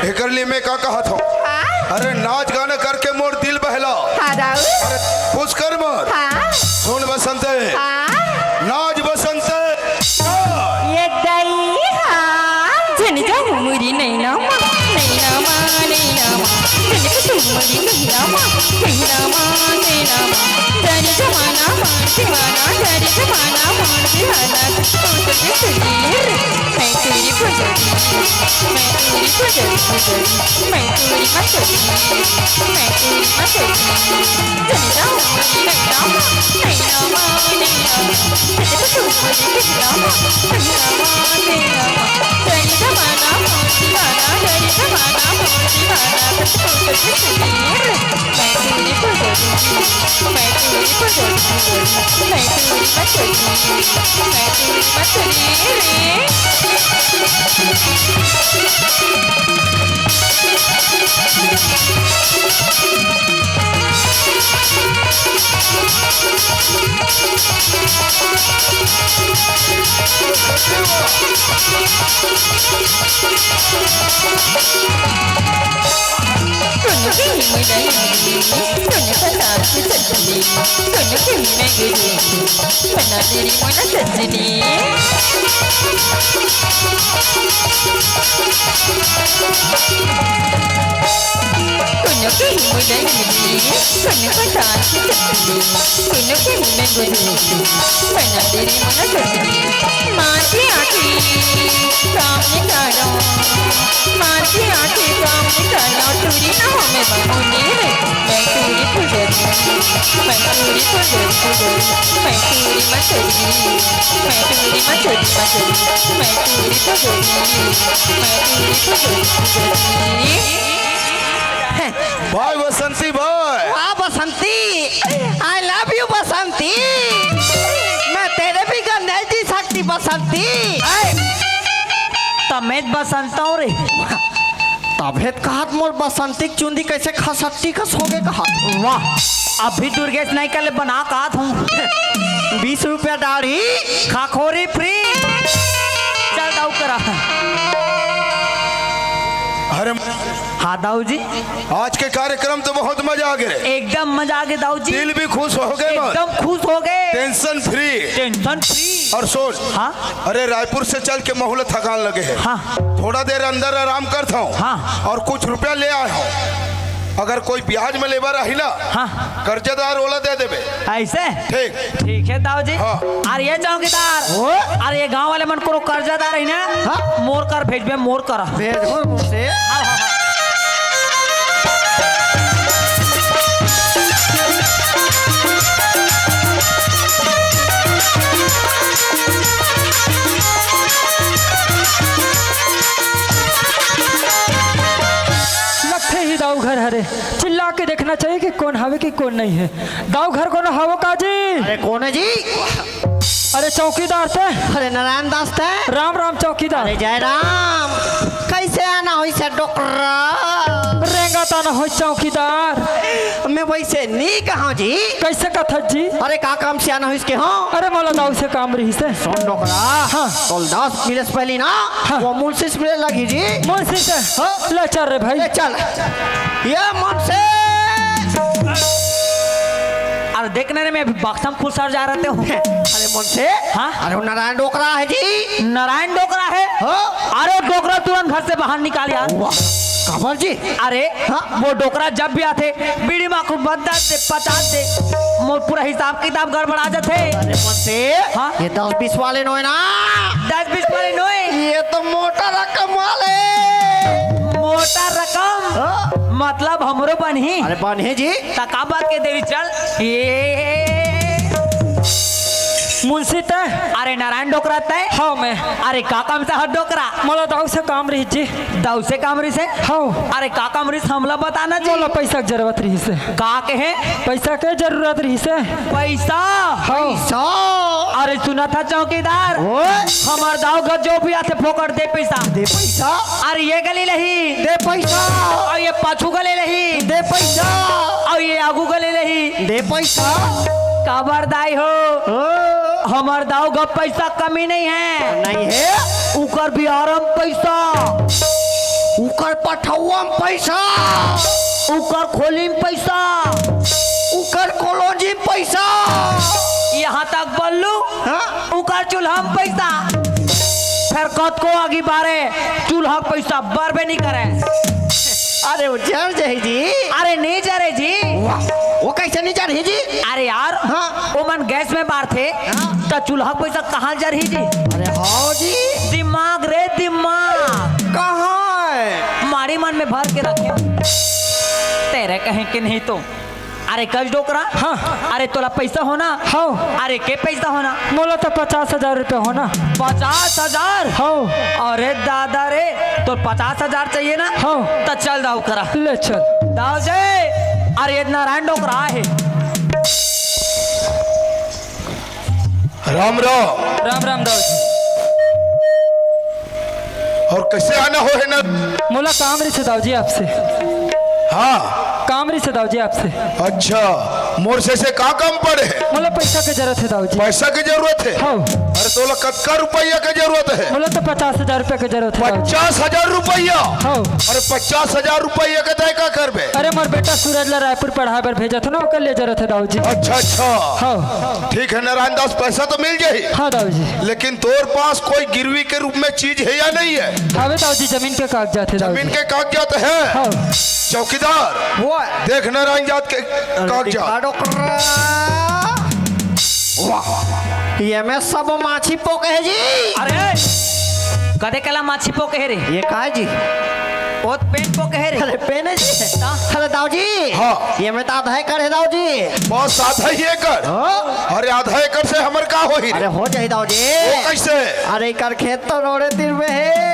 एकर लिए मैं का कहत हूँ। अरे नाच गाना करके मोर दिल बहला। अरे खुश कर मोर। सुन बसंत नाच बसंत ये दई जन जाऊ मुरी नहीं नामा नहीं नामा नहीं नामा जन को मुरी नहीं नामा नहीं नामा नहीं नामा जन जमाना मान दीवाना जन जमाना मान दीवाना तो तुझे सुनीर मैं तेरी गुजरी मैं तेरी गुजरी मैं तेरी मचली मैं तेरी मचली जन जाऊ मुरी नहीं नामा नहीं नामा नहीं नामा जन को मुरी नहीं नामा नहीं नामा नहीं नामा जन जमाना मान दीवाना जन जमाना मान दीवाना तो तुझे सुनीर मैं तेरी गुजरी मैं तेरी गुजरी मैं तेरी मचली मैं तेरी मचली भाई बसंती भाई। हाँ बसंती, आई लव यू बसंती। मैं तेरे भी का नहीं जी सकती बसंती। तमेत बसंता रे तबेत कहत मोर बसंती चुंदी कैसे खा सकती खस हो गए कहा। वाह अभी दुर्गेश नहीं कर ले बना कहत हूँ 20 रुपया दाढ़ी खाखोरी फ्री। चल दाऊ करा। अरे हाँ दाऊ जी आज के कार्यक्रम तो बहुत मजा आ गए। एकदम मजा आ गया दाऊ जी। दिल भी खुश हो गए। एकदम खुश हो गए। Tension free. Tension free. और सोच। हाँ अरे रायपुर से चल के महुल थकान लगे है। हाँ थोड़ा देर अंदर आराम करता हूँ। हाँ और कुछ रुपया ले आया हूँ। अगर कोई ब्याज में लेबर रही ना हाँ कर्जदार ओला दे देबे। ऐसे ठीक ठीक है दाऊ जी। हाँ। अरे ये चौकीदार अरे ये गांव वाले मन को कर्जदार है ना। हाँ? मोर कर भेजबे मोर कर भेज मुझसे। दाऊ घर हरे चिल्ला के देखना चाहिए कि कौन हवे कि कौन नहीं है। दाऊ घर कौन हवो का जी? अरे कौन है जी? अरे चौकीदार थे। अरे नारायण दास थे। राम राम चौकीदार। अरे जय राम कैसे आना हो से डोकरा रेंगा ताना हो चौकीदार। मैं वैसे नहीं कहा जी। कैसे कथा जी? अरे का काम से आना हो इसके। हाँ अरे मोला दाऊ से काम रही से। सुन डोकरा। हाँ कल 10 मिनट पहले ना हाँ। वो मुंशी से मिले लगी जी। मुंशी से हाँ। ले चल रे भाई ले चल ये मुंशी। अरे देखने में अभी बाक्सम खुल सर जा रहे हो। अरे मुंशी। हाँ अरे वो नारायण डोकरा है जी। नारायण डोकरा है। हाँ अरे डोकरा तुरंत घर से बाहर निकाल यार। खबर जी। अरे हाँ वो डोकरा जब भी आते बीड़ी माँ को बदल दे 50 दे मोर पूरा हिसाब किताब गड़बड़ा जाते। अरे मुंशी। हाँ ये 10-20 वाले नो है ना। 10-20 वाले नो है। ये तो मोटा रकम वाले। मोटा रकम मतलब हमरो बनी। अरे बनी जी तका बात के देरी चल ये मुंशी ते। अरे नारायण डोकरा तय। हाँ मैं। अरे का काम से हर डोकरा मोला दाऊ से काम रही जी। दाऊ से काम रही से। हाँ अरे का काम रही हमला बताना जी। मोला पैसा की जरूरत रही से। का के है पैसा के जरूरत रही से। पैसा। हाँ। पैसा अरे सुना था चौकीदार हमार दाऊ घर जो भी आते फोकट दे पैसा। दे पैसा। अरे ये गली लही दे पैसा। और ये पाछू गले लही दे पैसा। और ये आगू गले लही दे पैसा। खबरदाई हो हमार दाऊ का पैसा कमी नहीं है। नहीं है उकर बिहारम पैसा, उकर पठौआ में पैसा, उकर खोली में पैसा, उकर कॉलोजी में पैसा, यहाँ तक बल्लू उकर चूल्हा में पैसा। फिर कद को आगे बारे चूल्हा पैसा बर्बे नहीं करे। अरे वो जर जाए जी। अरे नहीं जरे जी। वो कैसे नहीं जर जी? अरे यार वो मन गैस में बार थे तो चूल्हा पैसा कहाँ जर ही जी? अरे हाँ जी। दिमाग रे दिमाग कहाँ है? मारी मन में भर के रखे तेरे कहें कि नहीं तो। अरे कज डोकरा। हाँ। अरे तोला पैसा होना। हाँ। अरे के पैसा होना? मोला तो 50,000 रुपये होना। 50,000? हाँ। अरे दादा रे तो 50,000 चाहिए ना? हाँ। तो चल दाऊ करा। ले चल दाऊ जे। अरे ये नारायण डोकरा है। राम राम। राम राम दाऊ जी। और कैसे आना हो है ना? मोला काम रही से दाऊ जी आपसे। हाँ काम रही से दाऊ जी आपसे। अच्छा मोर से का काम पड़े है? मोला पैसा की जरूरत है दाऊ जी। पैसा की जरूरत है? हाँ। अरे तोला कत्का रुपया की जरूरत है? मोला तो 50,000 रुपये की जरूरत है। 50,000 रुपया? हाँ। अरे 50,000 रुपया के तय का करबे? अरे मोर बेटा सूरज ला रायपुर पढ़ाए पर भेजा था ना, ओकर लिए जरूरत है दाऊ जी। अच्छा अच्छा। हाँ। ठीक है नारायण दास पैसा तो मिल जाए। हाँ दाऊ जी। लेकिन तोर पास कोई गिरवी के रूप में चीज है या नहीं है? हाँ दाऊ जी जमीन के कागजात है दाऊ जमीन जी। के कागजात है? हाँ। चौकीदार वो देख नारायण जात के कागजात। ये में सब माछी पोक है जी। अरे कदे कला माछी पोक है रे? ये का है जी? ओ पेन पोक है रे? अरे पेन है जी। अरे दाऊ जी। हाँ। ये में तो आधा एकड़ है दाऊ जी। बस आधा ही एकड़? अरे आधा एकड़ से हमर का हो ही? अरे हो जाए दाऊ जी। वो कैसे? अरे कर खेत तो रोड़े दिन में है।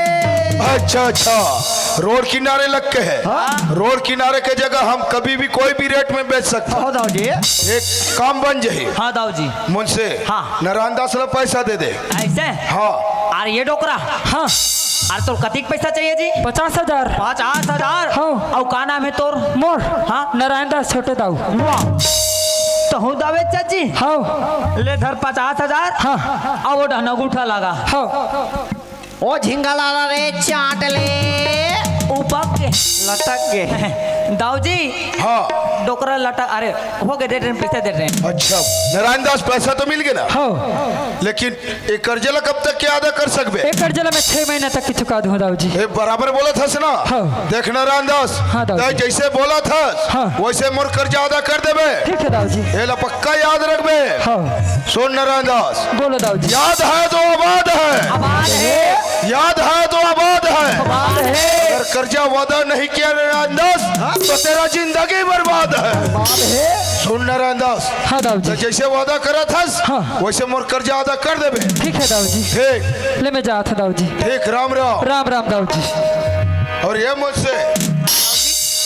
अच्छा अच्छा रोड किनारे लग के है। हाँ? रोड किनारे के जगह हम कभी भी कोई भी रेट में बेच सकते हैं। हो दाऊ जी। एक काम बन जाए। हाँ दाऊ जी। मुझसे हाँ। नारायण दास ला पैसा दे दे। ऐसे? हाँ। अरे ये डोकरा। हाँ। अरे तो कतिक पैसा चाहिए जी? 50,000। 50,000? हाँ। और का नाम है तोर? मोर। हाँ। नारायण दास छोटे दाऊ। तो हूँ दावे चाची। हाँ। ले धर 50,000। हाँ। और वो ढनगूठा लगा। हाँ। ओ झिंगा लाला रे चाट ले उपक के लटक के। दाऊ जी। हाँ। डोकरा लटक। अरे हो गए, दे रहे हैं, पैसे दे रहे हैं। अच्छा नारायण दास पैसा तो मिल गया ना? हाँ। लेकिन एक कर्जा ला कब तक क्या अदा कर सकबे? एक कर्जा में 6 महीना तक की चुका दूँ दाऊ जी। ए बराबर बोला था ना? हाँ। देख नारायण दास। हाँ दाऊ जी। जैसे बोला था हाँ। वैसे मोर कर्जा अदा कर देबे। ठीक है दाऊ जी। ये ला पक्का याद रखबे। हाँ। सुन नारायण दास। बोलो दाऊ जी। याद है तो आबाद है। आबाद है। याद है तो आबाद है। आबाद है। अगर कर्जा वादा नहीं किया नारायण दास तो तेरा जिंदगी बर्बाद है। आबाद है। सुन नारायण दास। हाँ दाऊ तो जी। जैसे वादा करा था हाँ। वैसे मोर कर्जा अदा कर देबे। ठीक है दाऊ जी। ठीक ले मैं जाता दाऊ जी। ठीक राम राम। राम राम दाऊ जी। और ये मुझसे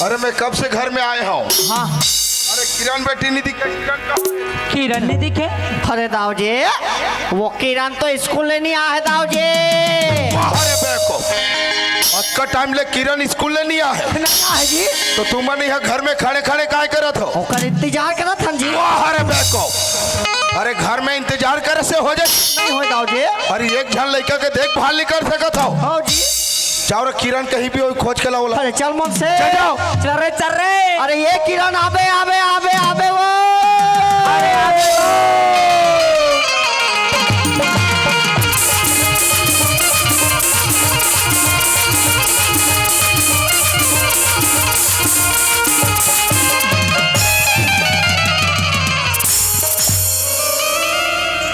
अरे मैं कब से घर में आया हूँ। हाँ। अरे किरण बेटी नहीं दिखा? किरण का किरण नहीं दिखे? अरे दाऊ जी वो किरण तो स्कूल नहीं आया है दाऊ जी। अरे बेको आज का टाइम ले किरण स्कूल ले नहीं आया है। नहीं आया जी। तो तुम मन यहाँ घर में खाने खाने काय करत हो? ओकर इंतजार करत हन जी। अरे बेको अरे घर में इंतजार करे से हो जाए नहीं हो दाऊ जी। अरे एक झन लड़का के देखभाल नहीं कर सकत हो? हाँ जी। चावर किरण कहीं भी हो खोज के लाओ। अरे चल मन से चल जाओ। चल रे। अरे ये किरण आबे आबे आबे आबे वो। अरे आबे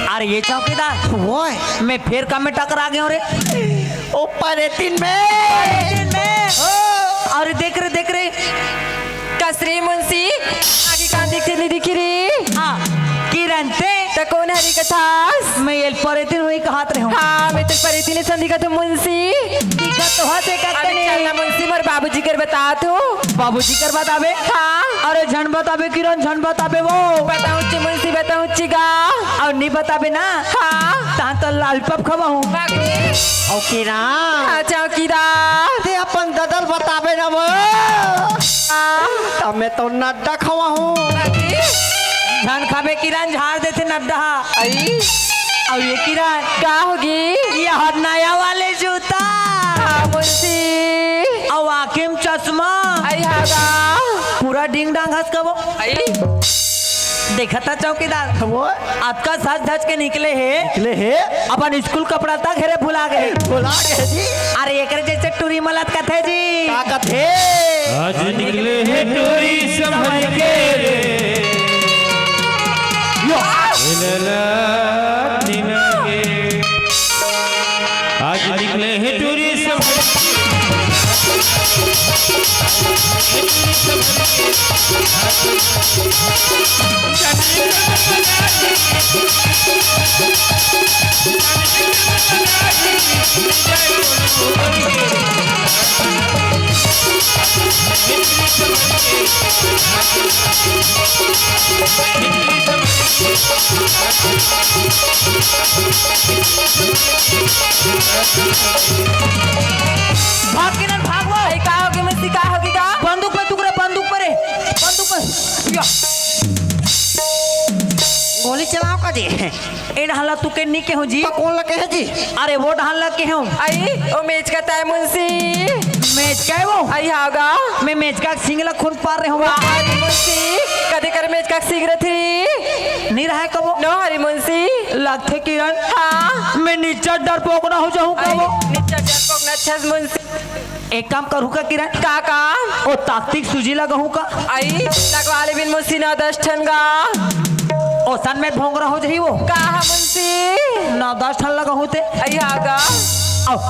अरे ये चौकीदार वो है। मैं फिर काम में टकरा गया रे। ऊपर तीन में। अरे देख रे कसरी मुंशी आगे कहाँ दिखते नहीं दिखी रे? हाँ किरण ते तो कौन हरी कथास? मैं ये पर दिन हुई कहात रहे हूँ। हाँ मैं तो परी थी संधि का तो मुंशी दिखा तो हाथे का अरे चलना मुंशी मोर बाबूजी कर बता तू। बाबूजी कर बताबे। हाँ। अरे झन बताबे किरण झन बताबे वो। बताऊँ ची मुंशी बताऊँ ची गा। और नहीं बताबे ना। हाँ। ता तो लालपप खवा हूँ। और किरण हाँ चौकीदार। ते अपन ददल बताबे ना वो। तब मैं तो नड्डा खवा हूँ। झन खाबे किरण झाड़ देते नड्डा। अब ये किरण का होगी यह नया वाले जूता हाँ मुंशी और आँखें में चश्मा आई हागा पूरा डिंग डांग हंस कबो आई देखा था चौकीदार वो आपका सज धज के निकले है अपन स्कूल कपड़ा तक घेरे भुला गए जी। अरे एक जैसे टूरी मलत कथे जी का कथे आज निकले हैं टोरी संभल के रे लला दीना के आज निकले हैं टोरी संभल भाग किरण भागो आई का होगी मुंशी का होगी का बंदूक पे टुकड़े बंदूक पर या। गोली चलाओ का जी ए ढाला तू के नी के हो जी कौन लगे है जी अरे वो ढाला के हूं आई ओ मेज का ताय मुंशी मैच का है वो आई हागा मैं मैच का सिंगला खून पार रहे हूँ हरी मुंशी कदे कर मेज का सीख रही थी नहीं रहा है कबो नो हरी मुंशी लगते किरण हाँ मैं नीचा डरपोक ना हो जाऊं आई कबो नीचा जल पकना अच्छा मुंशी एक काम करूँ का किरण काका ओ ताकतिक सूजी लगाऊं का आई लगवाले बिन मुंशी ना 10 ठन का ओ सन में भोंग रहा हो जही वो का हा मुंशी ना 10 ठन लगाऊं ते आई हागा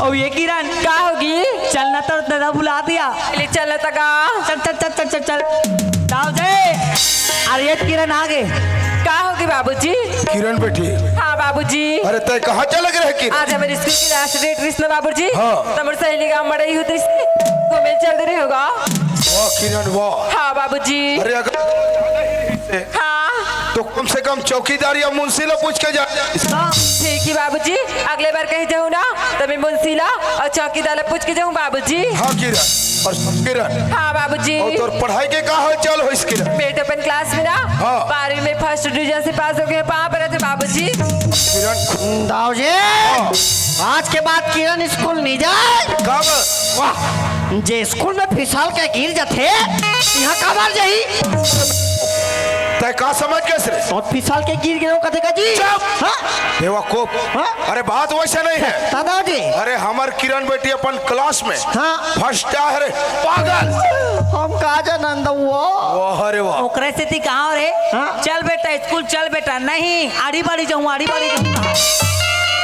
ओ ये किरण का होगी चलना तो दादा बुला दिया ले चल तका चल चल चल चल चल चल दाव जे अरे ये किरण आगे का होगी बाबूजी किरण बेटी हाँ बाबूजी अरे तय कहाँ चल गए किरण आज हमारे स्कूल की लास्ट डेट रिश्ता बाबूजी हाँ। तमर सहेली का मड़ई होती घूमे चल रहे होगा वाह किरण वाह हाँ बाबूजी अरे अगर हाँ तो कम से कम चौकीदार या मुंशी ला पूछ के जा ठीक है बाबूजी अगले बार कहीं जाऊँ ना तो मैं मुंशीला और चौकीदार पूछ के जाऊँ बाबूजी हाँ किरण और किरण हाँ बाबूजी और तोर पढ़ाई के का हाल चाल हो इस किरण बेटे अपन क्लास में ना हाँ। 12वीं में फर्स्ट डिवीजन से पास हो गए वहाँ पर थे बाबूजी किरण दाव जे हाँ। आज के बाद किरण स्कूल नहीं जाए कब वाह जे स्कूल में फिसल के गिर जाते यहाँ कबर जही तय का समझ कैसे रे और फिसल के गिर गए कथे का जी हाँ? बेवकूफ हाँ? अरे बात वैसे नहीं है दादा जी अरे हमार किरण बेटी अपन क्लास में हाँ फर्स्ट है रे पागल हम कहा जानंद वो वाह अरे वाह ओकरे से ती कहाँ रे हाँ? चल बेटा स्कूल चल बेटा नहीं आड़ी बाड़ी जाऊँ कहाँ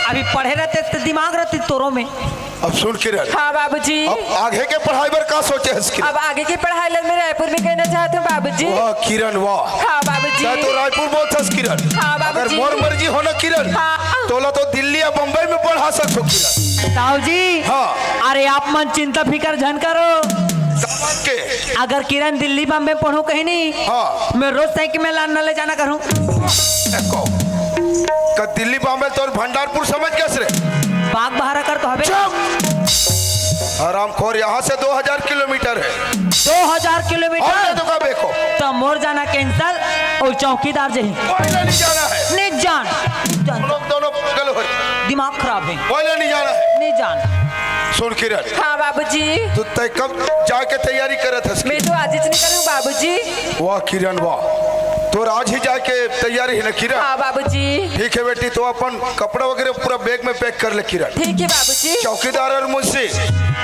अभी पढ़े रहते तो दिमाग रहती तोरों में अब सुन किरण हाँ बाबूजी अब आगे के पढ़ाई पर का सोचे है किरण अब आगे की पढ़ाई लग मैं रायपुर में कहना चाहती हूँ बाबूजी वाह किरण वाह हाँ बाबूजी चाहे तो रायपुर बहुत हंस किरण हाँ, अगर बाबूजी। मोर मर्जी हो ना किरण हाँ। तो ला तो दिल्ली या बम्बई में पढ़ा सकते हो किरण ताऊ जी हाँ। अरे आप मन चिंता फिकर झन करो समझ के अगर किरण दिल्ली बम्बई पढ़ो कहीं नहीं हाँ। मैं रोज साइकिल में लाना ले जाना करूँ देखो का दिल्ली बम्बई तो भंडारपुर समझ कैसे रे बाग बहारा कर तो हवे आरामखोर यहाँ से 2000 किलोमीटर है 2000 और किलोमीटर तो का देखो तो मोर जाना कैंसल और चौकीदार जही पहले नहीं जाना है नहीं जान हम लोग दोनों पागल हो रहे। दिमाग खराब है पहले नहीं जाना है नहीं जान सुन किरण हाँ बाबूजी तू तय कब जाके तैयारी करे थे मैं तो आज ही निकलूँ बाबूजी वाह किरण वाह तो आज ही जाके तैयारी है ना किरण हाँ बाबूजी ठीक है बेटी तो अपन कपड़ा वगैरह पूरा बैग में पैक कर ले किरण ठीक है बाबूजी चौकीदार और मुझसे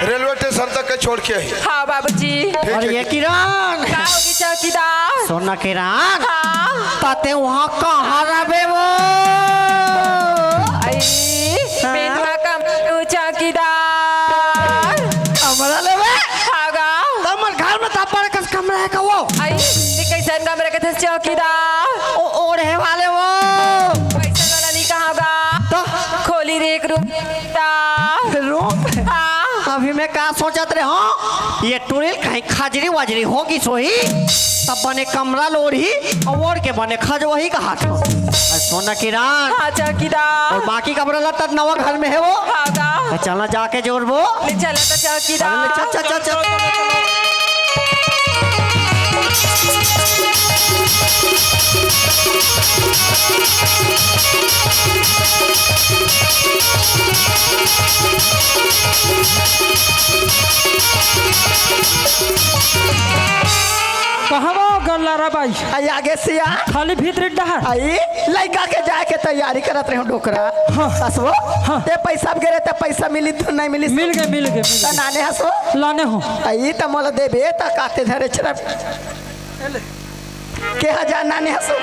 रेलवे स्टेशन तक के छोड़ के आई हाँ बाबूजी ठीक और है ये किरण क्या होगी चौकीदार सोना किरण हाँ ताते वहाँ कहाँ रहे वो आई मैं वहाँ काम करूँ चौकीदार कमरा लेवे हागा तमर घर में तापर कस कमरा है का वो आई कैसे कमरे के थे चौकीदार ओढ़े वाले वो पैसा वाला नहीं कहागा तो खोली रे एक रूम रूम हाँ अभी मैं क्या सोचत रहे हो ये टूरिल कहीं खाजरी वाजरी होगी सोही तब बने कमरा लोड़ी और ओढ़ के बने खज वही का हाथ में। और सोना किरण हाँ चौकीदार और बाकी कमरा लता नवा घर में है वो हागा चलना जाके जोड़बो ले चला तो चौकीदार चल चल चल चल किरण कहाँ बा गल्लारा बाई आई आगे सिया खाली भीतर डहर आई लड़का के जाए के तैयारी करत रहे डोकरा हाँ। हसो हाँ। ते पैसा गिरे ते पैसा मिली तो नहीं मिली मिल गए मिल गए त नाने हसो लाने हो आई त मोला देबे त काते धरे छरा के हजार नाने हसो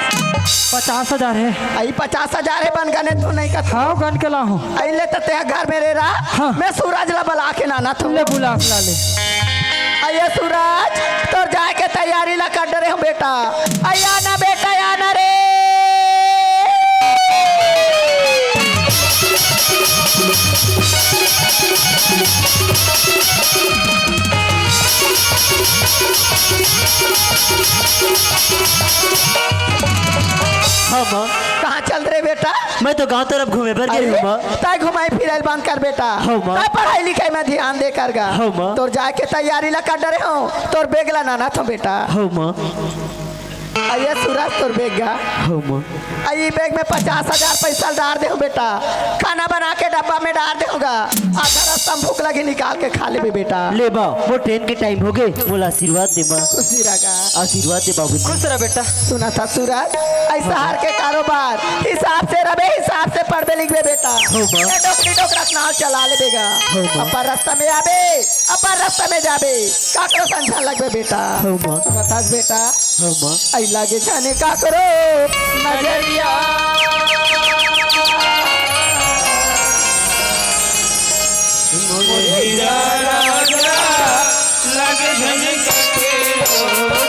50,000 है आई 50,000 है बन गने तो नहीं कथा हाँ गन के ला हूँ आई ले त ते घर में रे रा हाँ। मैं सूरज ला बला के नाना तुम ले बुला के ला ले आइए सूरज तो जाए के तैयारी ला कर डरे हूँ बेटा आया ना बेटा आना रे हाँ माँ कहाँ चल रहे बेटा मैं तो गांव तरफ घूमे पर गई हूँ माँ ताई घुमाई फिराई बंद कर बेटा हाँ, माँ। ताई पढ़ाई लिखाई में ध्यान दे कर गा हाँ, माँ। तोर जाके तैयारी ला कर डरे हो तोर बेग ला नाना था बेटा हाँ माँ आइए सूरज तोर बेग गा हाँ माँ आई बैग में 50,000 पैसा डाल दे बेटा खाना बना के डब्बा में डाल दूंगा आधा रास्ता में भूख लगी निकाल के खा ले बेटा ले बा वो ट्रेन के टाइम हो गए बोला आशीर्वाद दे माँ खुशी रगा आशीर्वाद दे बाबू खुश रह बेटा सुना था सूरज ऐसा हार के कारोबार हिसाब से रबे हिसाब से पढ़बे लिखबे बेटा हाँ, माँ। ये डोकरी डोकरा नाव चला ले बेगा हाँ, माँ। अपन रास्ता में आबे अपन रास्ता में जाबे काकरो संझा लगबे बेटा हाँ माँ सुना था बेटा हाँ माँ आई लागे जाने का करो नजरिया हीरा राजा लगे झनके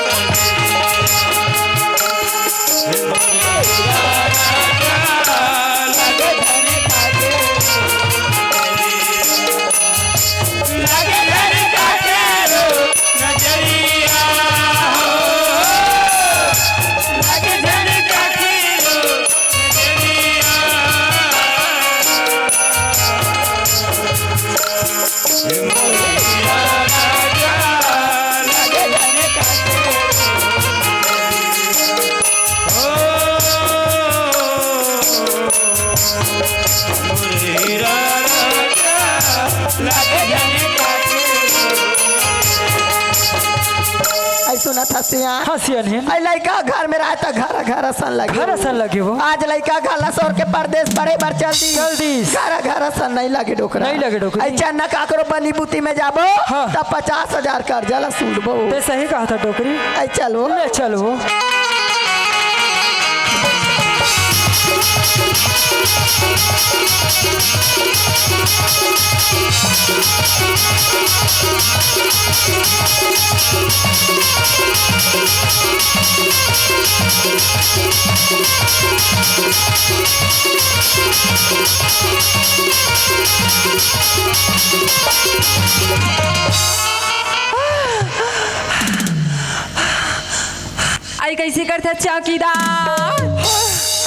नजरिया लगे झनके आई सुना था सिया हसियन है आई लड़का घर में रहता घर घर असन लगे घर असन लगे वो आज लड़का घर सौर के परदेश बड़े बार चलती जल्दी। घर घर असन नहीं लगे डोकरा नहीं लगे डोकरा। आई चन्ना काकरो बनी बूती में जाबो हाँ। तब 50,000 कर्जा ला सूदबो ते सही कहा था टोकरी आई चलो ले चलो आई कैसे करते चौकीदार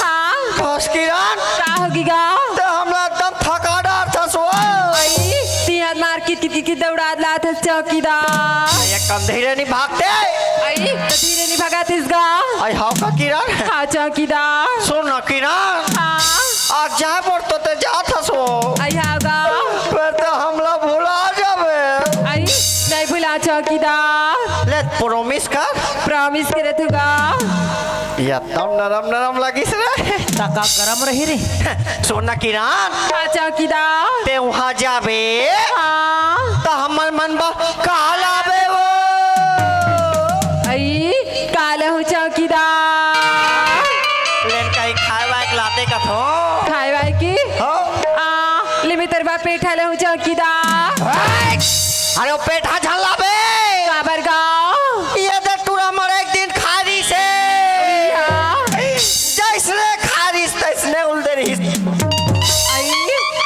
हाँ बस किरण का होगी गा तो हमरा एकदम थका डार था सो आई तीन मार की दौड़ा ला था चौकीदार ये कम धीरे नहीं भागते आई तो धीरे नहीं भगा थिस गा आई हाउ का किरण हाँ चौकीदार सुन ना किरण हाँ आज जाए पर तो ते जा था सो आई हाँ गा फिर तो हमला भुला जाबे आई नहीं भुला चौकीदार ले प्रॉमिस कर प्रॉमिस करे तू गा या तब नरम नरम लगिस रे टका गरम रही रे सुन ना किरण हाँ चौकीदार ते वहाँ जाबे हाँ तो हमर मन बा कालाबे वो आई काले हो चौकीदार लेन कहीं खाए वाए के लाते का थो खाए वाए की हो ले मैं तेरे बाप पेठा ले हूँ चौकीदार अरे वो पेठा झल्लाबे काबर गाँव ये तो टूरा मरे एक दिन खारी से जैसने खारिस तैसने उल्दे रही आई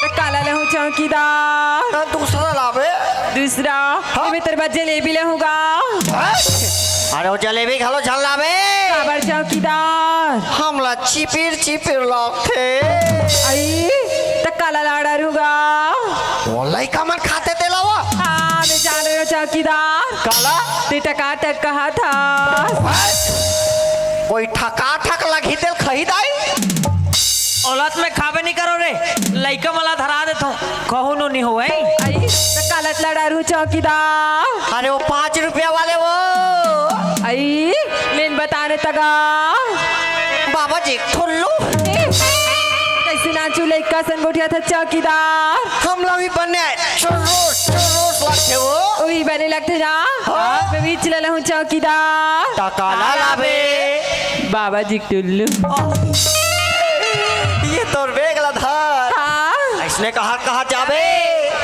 तो काला ले हूँ चौकीदार दूसरा लावे दूसरा ले मैं तेरे बाप जलेबी ले हूँ गाँव अरे वो जलेबी खालो झल्लाबे काबर चौकीदार हमला चिपिर चिपिर लगते आई तो काला लाड़ा रूगा वो लइका मन खाते ते लावा हाँ मैं जान रही हूँ चौकीदार काला ते टकाटक कहा था कोई ठका ठक लगी तेल खही दाई औलाद में खाबे नहीं करो रे लइका मला धरा देतो कहू नो नहीं हो आई तो कालत लड़ारू चौकीदार अरे वो 5 रुपया वाले वो आई लेन बताने तगा बाबा जी ठुल्लू कैसे नाचू लइका सन गोठिया था चौकीदार हम लोग भी बनने चुरोस लगते वो वही बने लगते जा मैं भी चला हूँ चौकीदार टकाला लाबे बाबा जी टुल्लू ये तो बेगला धर हाँ इसने कहा जाबे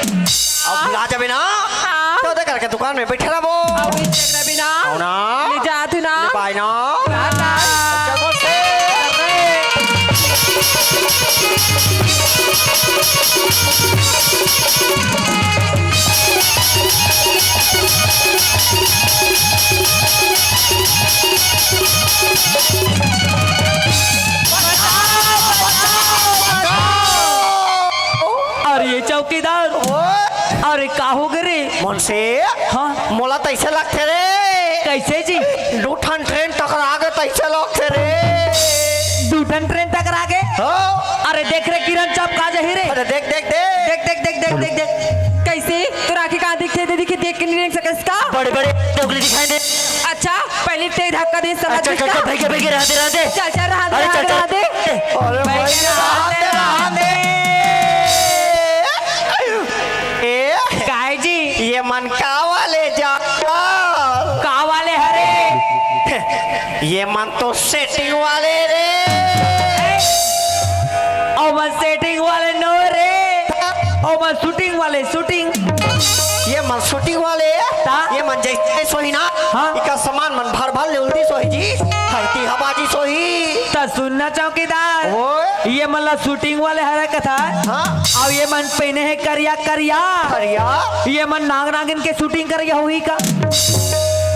अब बुला जाबे ना तो दे करके दुकान में बैठे रहो अब इस जगह बिना आओ ना ले जा तू ना ले बाय ना ना चल बोल से अरे ये चौकीदार अरे का हो गए रे मन से हाँ मोला तैसे लगते रे कैसे जी लूठन ट्रेन टकरा गए तैसे लगते रे दूठन ट्रेन टकरा गए हो अरे देख रे किरण चप का जही रे अरे देख देख देख देख देख देख देख देख देख कैसे तो राखी कहाँ दिखते थे दिखी देख के नहीं देख सकस का बड़े बड़े टोकरी दिखाई दे अच्छा पहले ते धक्का दे समझ चल चल चल भाई के रहते रहते चल चल रहा दे अरे चल रहा दे अरे भाई भाई के रहा दे, ए काय जी ये मन का वाले जाकर का वाले हरे ये मन तो सेटिंग वाले रे और मैं सेटिंग वाले नो रे और मैं शूटिंग वाले शूटिंग ये मन शूटिंग वाले ता? ये मन जैसे सोही ना हाँ? इका सामान मन भर भर ले उल्टी सोही जी हल्की हवाजी सोही तो सुनना चौकीदार ओए ये मतलब शूटिंग वाले हरे कथा हाँ और ये मन पहने है करिया करिया हरिया ये मन नाग नागिन के शूटिंग करिया हुई का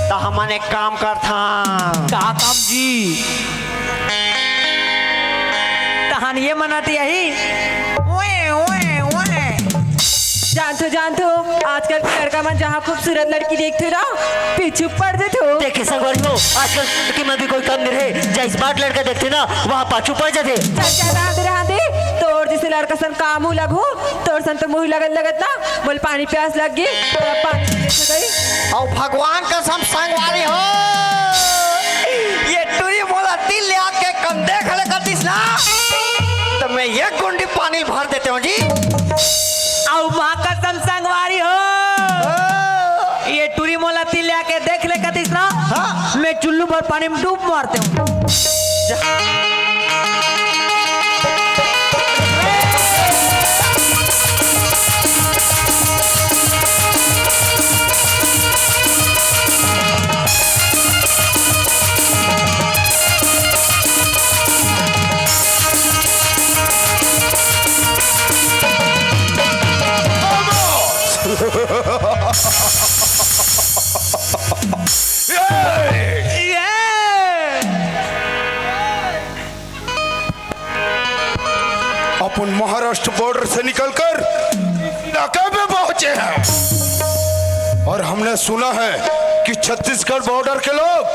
तो हमन एक काम कर था का काम जी तहान ये मनाती यही जानतो आजकल के लड़का मन जहाँ खूबसूरत लड़की देखते ना पीछे पड़ देते हो देखे संगवारी हो आजकल की में भी कोई कम नहीं रहे जहाँ स्मार्ट लड़का देखते ना वहाँ पाछू पड़ जाते चल चल रहा दे तोर जैसे लड़का सन का मुँह लगू तोर सन तो मुँह लगत ना बोल पानी प्यास लग गई पानी गई और भगवान का सब संगवारी हो ये टूरी बोला दिल ले आके कंधे खड़े कर दिस ना तो मैं ये गुंडी पानी भर देते हूँ जी और माँ का संगवारी हो ये टूरी मोला तिल आके देख ले कतिस ना हाँ? मैं चुल्लू भर पानी में डूब मारते हूँ अपन महाराष्ट्र बॉर्डर से निकलकर इलाके में पहुंचे हैं और हमने सुना है कि छत्तीसगढ़ बॉर्डर के लोग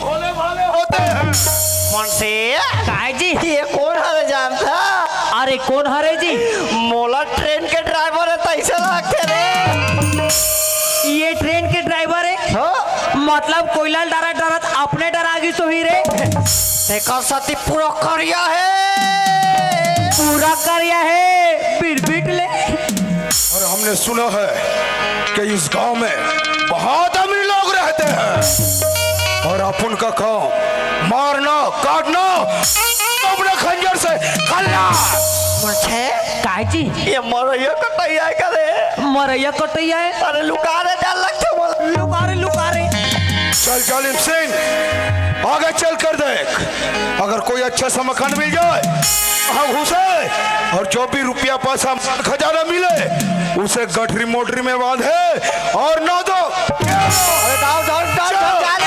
भोले भाले होते हैं। कौन से काय जी ये कौन हरे जानता अरे कौन हरे जी मोला ट्रेन के ड्राइवर है तैसे लगते रे ये ट्रेन के ड्राइवर है हाँ? मतलब कोयला डरा डरत अपने डरागी तो ही रे देखा सती पूरा करिया है पूरा करिया है फिर बीट ले और हमने सुना है कि इस गांव में बहुत अमीर लोग रहते हैं और अपन का काम मारना काटना अपने खंजर से खल्ला मुझे काय जी ये मरैया कटैया करे मरैया कटैया है अरे लुकारे डाल लगते मोला लुकारे लुकारे चल जालिम सिंह आगे चल कर देख अगर कोई अच्छा सा मकान मिल जाए हम घुसे और जो भी रुपया पैसा खजाना मिले उसे गठरी मोटरी में बांधे और न दो अरे डाल डाल डाल चल। डाल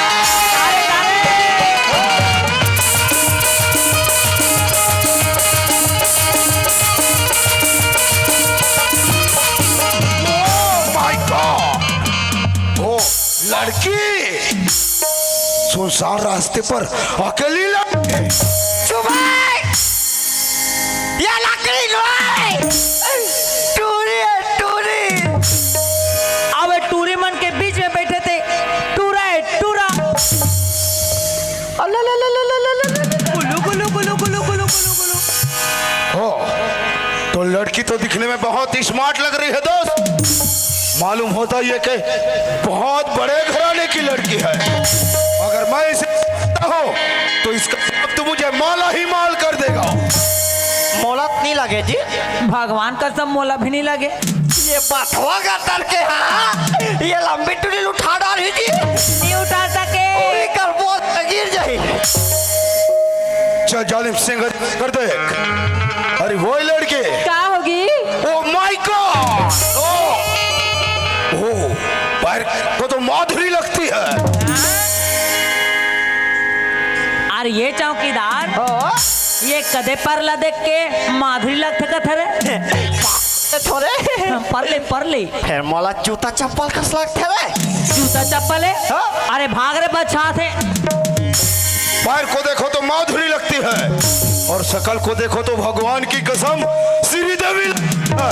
माय गॉड वो लड़की सुनसान रास्ते पर अकेली लड़की ये लकड़ी लो तो दिखने में बहुत ही स्मार्ट लग रही है दोस्त। मालूम होता ये कि बहुत बड़े घराने की लड़की है। अगर मैं इसे हूँ तो इसका तो मुझे माला ही माल कर देगा। मोलत नहीं लगे जी, भगवान का सब मोला भी नहीं लगे। ये बथवा का तड़के हाँ ये लंबी टुली उठा डाली जी, नहीं उठा सके। ओए कर बहुत गिर जाए। चल जालिम सिंह कर देख। अरे वो लड़के, क्या होगी? ओ माय गॉड, ओ पैर को तो माधुरी लगती है। और ये चौकीदार ये कदे परला देख के माधुरी लगते कथरे थोड़े परले परले फिर मोला जूता चप्पल कस लगते रे। जूता चप्पल है। हाँ। अरे भाग रे बच्चा थे। पैर को देखो तो माधुरी लगती है और शकल को देखो तो भगवान की कसम श्री देवी लगती है।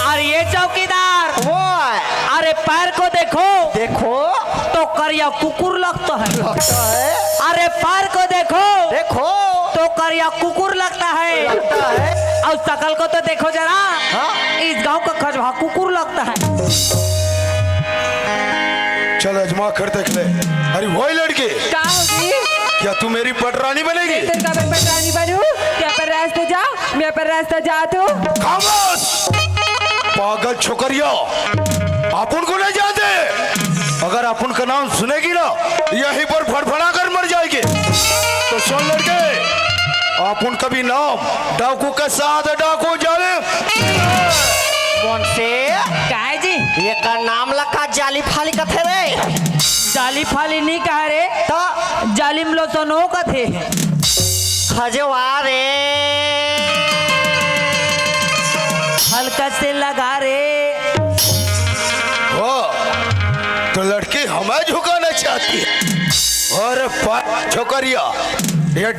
और ये चौकीदार वो अरे पैर को देखो देखो तो करिया कुकुर लगता है। लगता है, अरे पैर को देखो देखो तो करिया कुकुर लगता है। लगता है। और शकल को तो देखो जरा, हाँ? इस गांव का खजवा कुकुर लगता है। चल अजमा कर देख ले। अरे वही लड़की, क्या होगी? क्या तू मेरी पटरानी बनेगी? तेरे का मैं पटरानी बनूं? क्या पर रास्ते जा, मैं पर रास्ता जा तू। खामोश पागल छोकरिया, अपन को नहीं जानते। अगर अपन का नाम सुनेगी ना यहीं पर फड़फड़ा कर मर जाएगी। तो सुन लड़के, अपन का भी नाम डाकू के साथ डाकू जाले। कौन से काहे जी? ये का नाम लखा जाली फाली कथे रे। जाली फाली नहीं कह रे, तो जालिम लो तो नो कथे। खजवा रे हल्का से लगा रे। हो तो लड़की हमें झुकाना चाहती है। और छोकरिया ये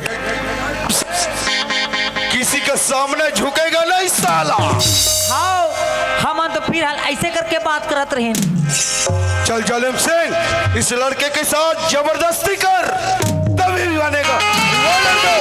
किसी के सामने झुकेगा नहीं साला। हाँ हम तो फिर हाल ऐसे करके बात करत रहे। चल जालिम सिंह इस लड़के के साथ जबरदस्ती कर तभी भी बनेगा। वो लड़के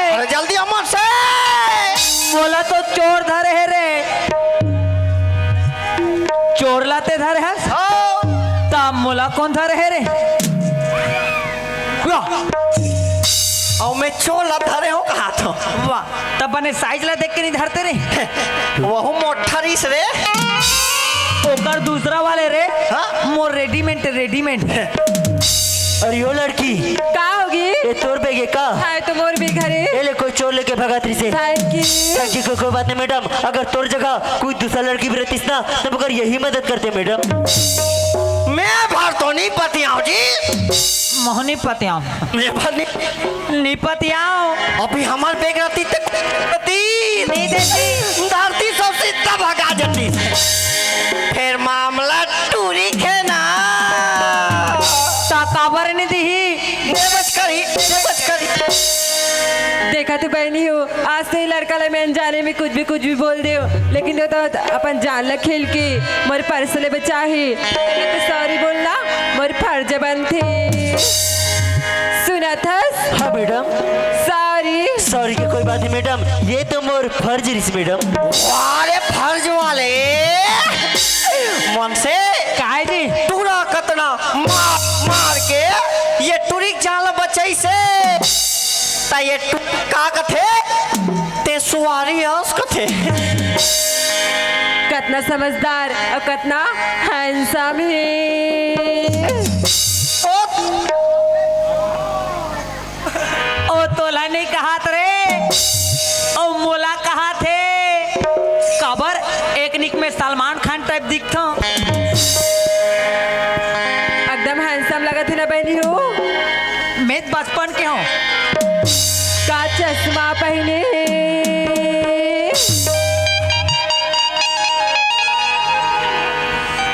अरे जल्दी अमन से बोला तो चोर धरे है रे, चोर लाते धरे है। तब मोला कौन धरे है रे? और मैं चोला धरे हो कहा तो वाह, तब बने साइज ला देख के नहीं धरते रे। वह मोटरिस रे। ओकर दूसरा वाले रे। हाँ? मोर रेडीमेड रेडीमेड। अरे यो लड़की क्या होगी? ये तोर बेगे का हाय तो मोर भी घरे। ये ले कोई चोर लेके भगा त्री से। Thank you. कोई बात नहीं मैडम, अगर तोर जगह कोई दूसरा लड़की भी रहती ना तो मगर यही मदद करते मैडम। मैं भर तो नहीं पतियाँ जी। मोहनी पतियाओ मैं भर नहीं नहीं पतियाओ। अभी हमारे बेग रहती नहीं देती धरती सबसे तब भगा जाती। फिर मामला टूरी खेना काबर नहीं दी। बच करी देखा तो बहनी हो, आज से ही लड़का ले मैं अनजाने में कुछ भी बोल दे, लेकिन वो तो अपन जान ला खेल के मोर पर्स ले बचा है। तो सॉरी बोलना मोर फर्ज बनते। सुना था? हाँ मैडम। सॉरी। सॉरी की कोई बात नहीं मैडम, ये तो मोर फर्ज रिस मैडम। अरे फर्ज वाले मन से काहे जी? टूरा कतना मार के ये टूरिक जाल बचाई से ता ये का कथे ते सुवारी हंस कथे। कितना समझदार और कितना हैंडसम है। ओ तोला नहीं कहा रे, ओ मोला कहा थे। कबर एक निक में सलमान खान टाइप दिखता। एकदम हैंडसम लगा थी ना का चश्मा पहने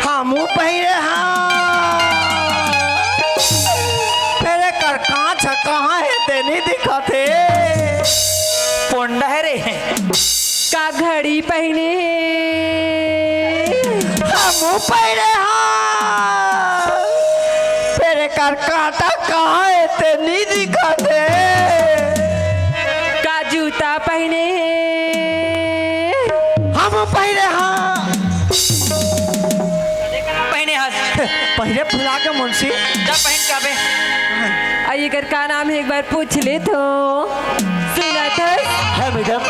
हम पहिरे तेरे कर कांच कहाँ है ते नहीं दिखाते पोंडा है रे का घड़ी पहने हम पहिरे तेरे कर कांटा कहाँ है ते नहीं दिखाते का जूता पहने हम पहिरे पहने हाथ पहिरे फुला के मुंशी जा पहन के आबे आइए कर का नाम है एक बार पूछ ले तो सुना था है मैडम,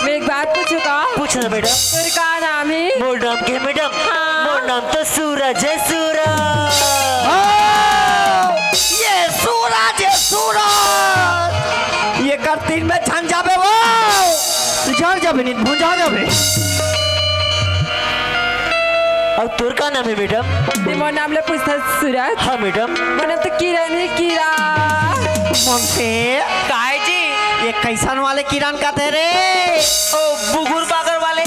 मैं एक बात पूछू का पूछना मैडम। फिर का नाम है मोर नाम के मैडम? हाँ। मोर नाम तो सूरज है, सूरज। ये सूरज ये सूरज ये कर तीन में छन जाबे वो झड़ जाबे नहीं भुंजा जाबे और तोर का नाम है मैडम? मोर नाम ले पूछता सूरज हाँ मैडम। मतलब तो किरण है कीरा मुंशी काहे जी ये कैसन वाले किरण का थे रे ओ बुगुर बागर वाले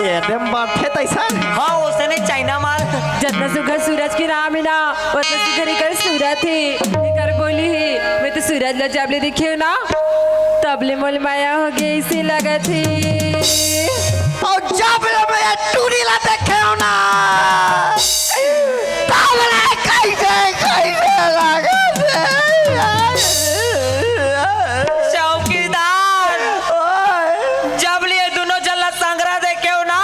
एकदम बात तैसा हाँ उसने चाइना माल जितना सुगर सूरज की नाम है ना उतना सुगर कर सूरज है कर बोली है मैं तो सूरज लजाबले दिखे हूँ ना तबले मोल माया हो गई इसी लगा थी और जब मैं टूरी ला देखे हो ना तावला कैसे लगा चौकीदार जब लिए दोनों जल्ला संग्रह देखे हो ना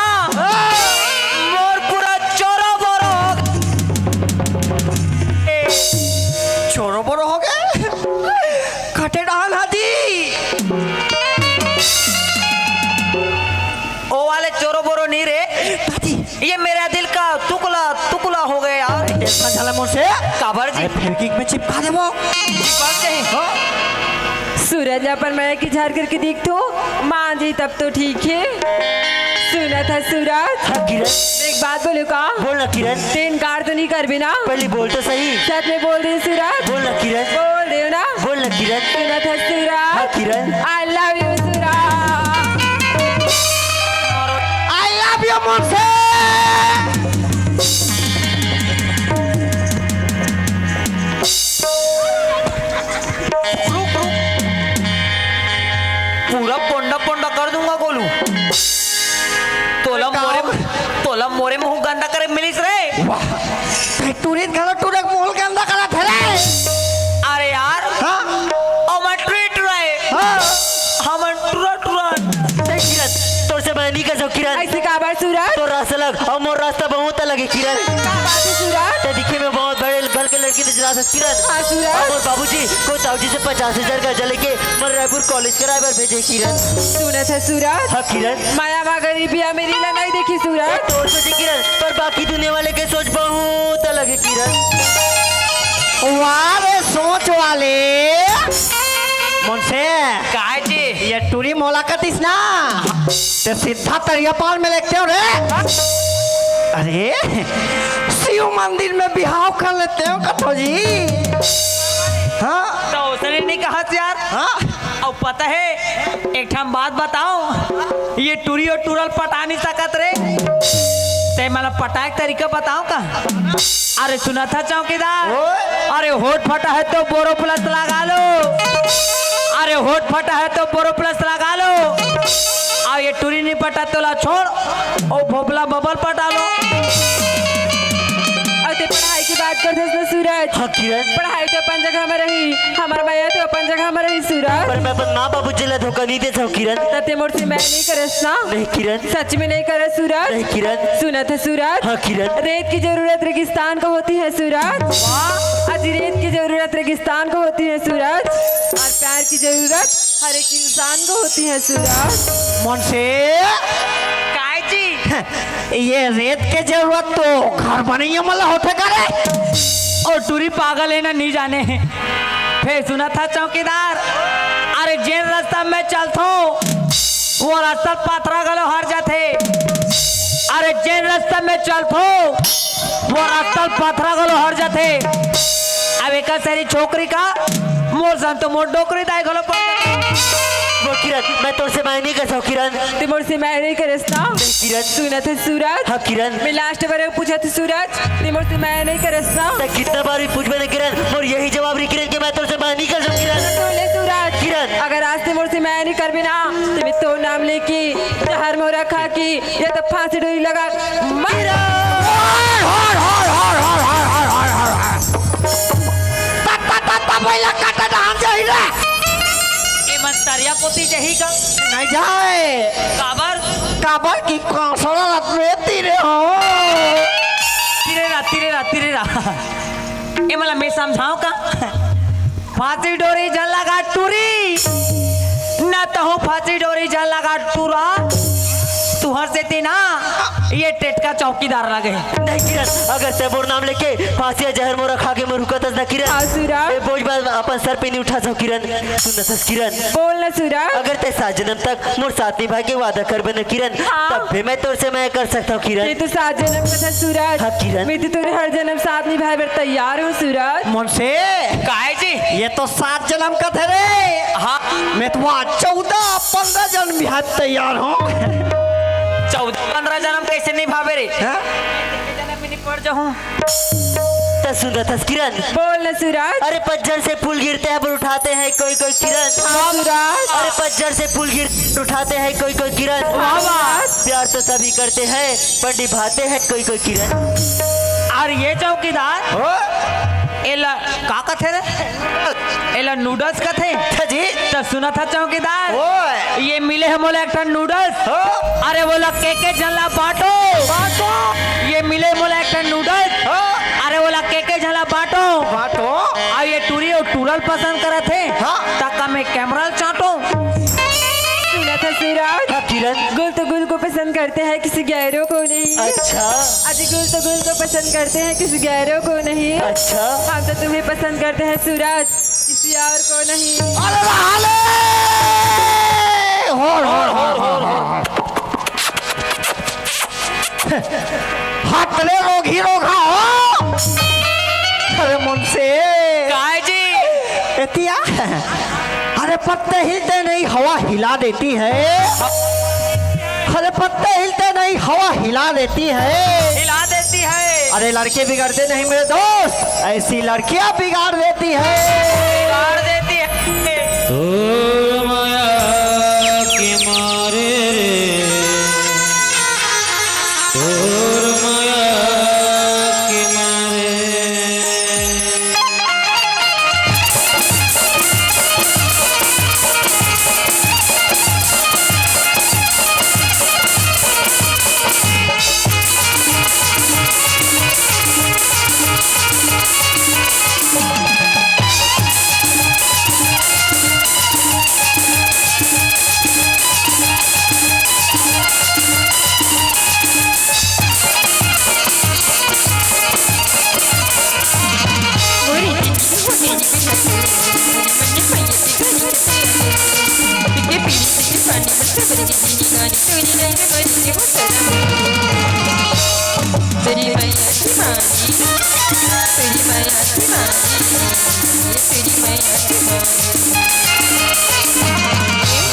मोर पूरा चोरो बोरो छोरो बड़ो हो गए खटे डाल हादी ओ वाले चोरो बोरो नहीं रे ये मेरा दिल का टुकड़ा टुकड़ा हो गया यार टेंशन झाला मुझसे काबर जी फिर किक में चिपका दे वो बात नहीं सूरज अपन मैं की झाड़ करके देख तो मान जी तब तो ठीक है सुना था सूरज हाँ किरण, एक बात बोलो का बोल ना किरण। तीन कार तो नहीं कर भी ना पहले बोल तो सही। सच में बोल रही सूरज बोल ना किरण, बोल दे ना बोल ना किरण। सुना था हाँ Suraj Kiran. I love you Suraj I love you मुझसे पूरा पोंडा पोंडा कर दूंगा गोलू तोला मोरे मुंह गंदा करे मिलिस रे टूरित घालो टूरक मोहल के अंदर करा थे रे अरे यार हाँ ओ मैं ट्रीट रहे हाँ हम टुरा टुरा देख किरण, तोर से मैं नहीं कर सकूं किरण। ऐसे काबर सूरज तो रास्ता लग और मोर रास्ता बहुत अलग है किरण। का बात है सूरज ते दिखे में बहुत बड़े घर के लड़की नजर आ सकती किरण। हाँ सूरज और मोर बाबूजी को ताऊजी से 50,000 कर्जा लेके मन रायपुर कॉलेज कराए पर भेजे किरण। सुना था सूरज हाँ किरण। माया मा गरीबिया मेरी ला नहीं देखी सूरज तोर सोचे किरण, पर बाकी दुनिया वाले के सोच बहुत अलग है किरण। वारे सोच वाले मुझसे काहे जी ये टूरी मुलाकात इस ना ते सीधा तरिया पार में लेते हो रे अरे शिव मंदिर में बिहाव कर लेते हो कथो जी हाँ तो उसने नहीं कहा यार हाँ और पता है एक ठाम बात बताओ ये टूरी और टूरल पटा नहीं सकत रे ते मला पटाए के तरीका बताओ का अरे सुना था चौकीदार अरे होठ फटा है तो बोरो प्लस लगा लो अरे होठ फटा है तो बोरो प्लस लगा लो और ये टूरी नहीं पटा तो ला छोड़ और भोपला बबल पटा लो अते पढ़ाई की बात करते ना सूरज हाँ किरण। पढ़ाई तो अपन जगह में रही हमार माया तो अपन जगह में रही सूरज पर मैं अपन माँ बाबू जिला धोखा नहीं दे सकूं किरण। तते मोर से मैं नहीं करस ना नहीं किरण। सच में नहीं करे सूरज नहीं किरण। सुना था सूरज हाँ किरण। रेत की जरूरत रेगिस्तान को होती है सूरज आज रेत की जरूरत रेगिस्तान को होती है सूरज और प्यार की जरूरत हर एक इंसान को होती है सूरज मुझसे काय जी ये रेत के जरूरत तो घर बनिए मतलब होते करे और टूरी पागल है ना नहीं जाने फिर सुना था चौकीदार अरे जिन रास्ता में चलता हूँ वो रास्ता पाथरा गलो हर जाते अरे जिन रास्ता में चलता हूँ वो रास्ता पाथरा गलो हर जाते अब एक सारी छोकरी का मोर सन तो मोर डोकरी दाई गलो पड़ मैं नहीं कर सकता किरण। तिमोर से मैं नहीं करस ना किरण सुना था सूरज। हाँ किरण मैं लास्ट बार पूछा था सूरज तिमोर से मैं नहीं करस ना तो कितना बार भी पूछ मैंने किरण और यही जवाब रही किरण कि मैं तुझसे मैं नहीं कर सकता किरण। बोले सूरज किरण। अगर आज तिमोर से मैं नहीं कर भी ना तो मैं तो नाम लेके जहर मोरा खा की या तो फांसी डोरी लगा ये मंतरिया पोती जही का नहीं जाए काबर काबर की कौशला रत्नेती रे हो तिरे रा ये मला मैं समझाऊं का फांसी डोरी जल लगा टूरी ना तो हूँ फांसी डोरी जल लगा टूरा तुहर से थी ना ये टेटका चौकीदार लगे नहीं किरण अगर तैमूर नाम लेके फांसी जहर मोरा खा के मैं रुकत ना किरण हाँ सूरज ये बोझ बात अपन सर पे नहीं उठा सकता किरण। सुन न किरण बोल ना सूरज अगर ते 7 जन्म तक मोर साथ निभा के वादा कर बना किरण हाँ। तब भी मैं तुझसे मैं कर सकता हूँ ये किरण। तो 7 जन्म का था सूरज हाँ, किरण। मैं तो तेरे हर जन्म साथ निभाए बर तैयार हूँ सूरज। मुझसे काहे जी ये तो 7 जन्म का थे रे। हाँ मैं तो 14-15 जन्म भी हाथ तैयार हूँ। 14-15 जन्म कैसे नहीं भावे रे हाँ? जन्म में नहीं पड़ जाऊँ तो सुन रहा था किरण बोल ना सूरज। अरे पतझड़ से फूल गिरते हैं पर उठाते हैं कोई कोई किरण। हाँ सूरज। अरे पतझड़ से फूल गिर उठाते हैं कोई कोई किरण। प्यार तो सभी करते हैं पर निभाते हैं कोई कोई किरण। और ये चौकीदार एला का कथे रे एला नूडल्स कथे जी तो सुना था चौकीदार ओए ये मिले हम बोला एक नूडल्स अरे बोला के जला बाटो ये मिले बोला एक नूडल्स अरे बोला के जला बाटो बाटो और ये टूरी और टूरल पसंद करे थे हाँ। तक मैं कैमरा चाटो सुना था सूरज हाँ किरण गुल तो गुल को पसंद करते हैं किसी गैरों को नहीं। अच्छा आज गुल तो गुल को पसंद करते हैं किसी गैरों को नहीं। अच्छा हम तो तुम्हें पसंद करते हैं सूरज किसी और को नहीं। अरे हाले हो हाथ ले रोगी रोगा हो। अरे मुझसे काय जी एतिया अरे पत्ते हिलते नहीं हवा हिला देती है। अरे पत्ते हिलते नहीं हवा हिला देती है। हिला देती है अरे लड़के बिगड़ते नहीं मेरे दोस्त ऐसी लड़कियां बिगाड़ देती है। बिगाड़ देती है ओ माया के मारे रे और माया के मारे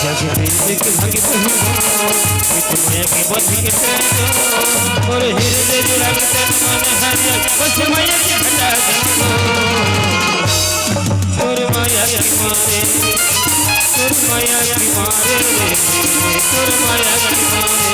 जग फिर के भाग्य माया के बंधी के और हृदय जुड़ा के मन हरिया बस माया के हटा दो और माया के मारे और माया के मारे और माया के मारे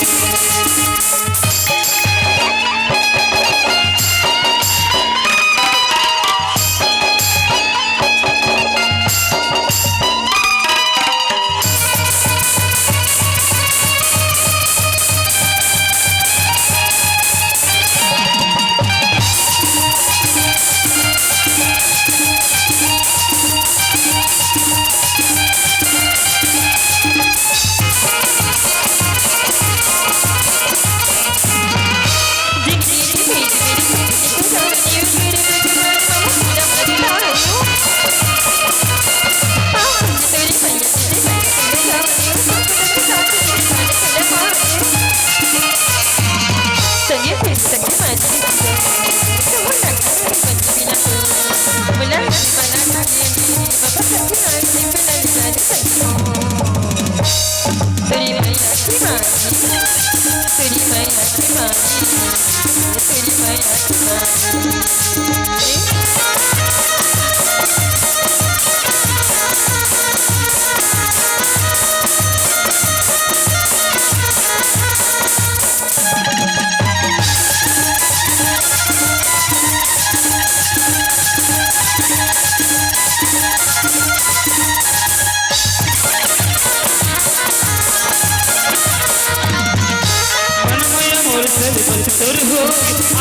की मानी, तेरी मैया की मानी, तेरी मैया की मानी। मन माया मोर सब बस तोर हो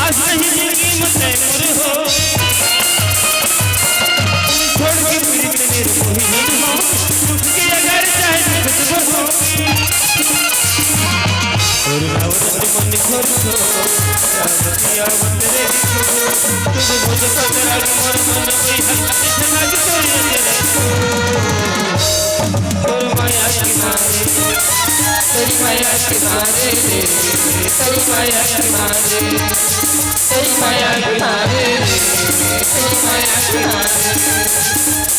आज नहीं जिंदगी मत मोर हो छोड़ के प्रीत मेरे कोई नहीं हो दुख के अगर चाहे दुख सुख हो और रावत मन खोर हो रावतिया बंदरे दिखो तुझे बुझ पतरा मोर मन कोई हल्का छना जो तोर माया की मारे तेरी माया की मारे रे, तेरी माया की मारे, तेरी माया की मारे रे, तेरी माया की मारे,